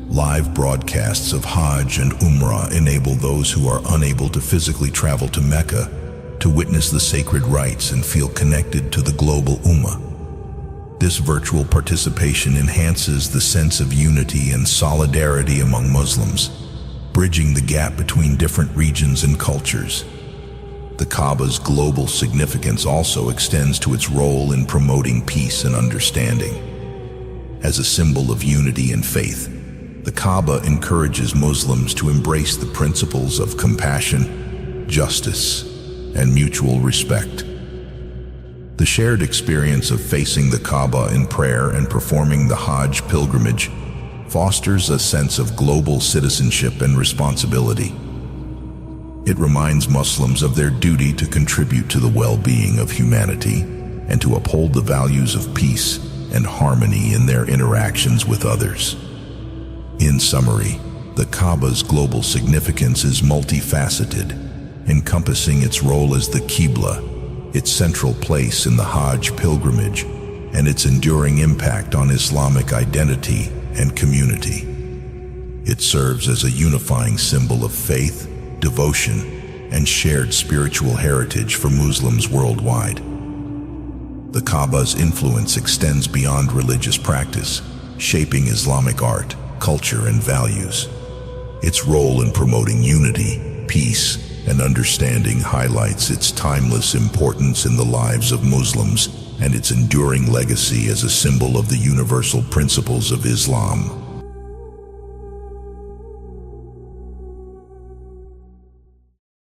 Live broadcasts of Hajj and Umrah enable those who are unable to physically travel to Mecca to witness the sacred rites and feel connected to the global Ummah. This virtual participation enhances the sense of unity and solidarity among Muslims, bridging the gap between different regions and cultures. The Kaaba's global significance also extends to its role in promoting peace and understanding. As a symbol of unity and faith, the Kaaba encourages Muslims to embrace the principles of compassion, justice, and mutual respect. The shared experience of facing the Kaaba in prayer and performing the Hajj pilgrimage fosters a sense of global citizenship and responsibility. It reminds Muslims of their duty to contribute to the well-being of humanity and to uphold the values of peace and harmony in their interactions with others. In summary, the Kaaba's global significance is multifaceted, encompassing its role as the Qibla, its central place in the Hajj pilgrimage, and its enduring impact on Islamic identity and community. It serves as a unifying symbol of faith, devotion, and shared spiritual heritage for Muslims worldwide. The Kaaba's influence extends beyond religious practice, shaping Islamic art, culture, and values. Its role in promoting unity, peace, and understanding highlights its timeless importance in the lives of Muslims and its enduring legacy as a symbol of the universal principles of Islam.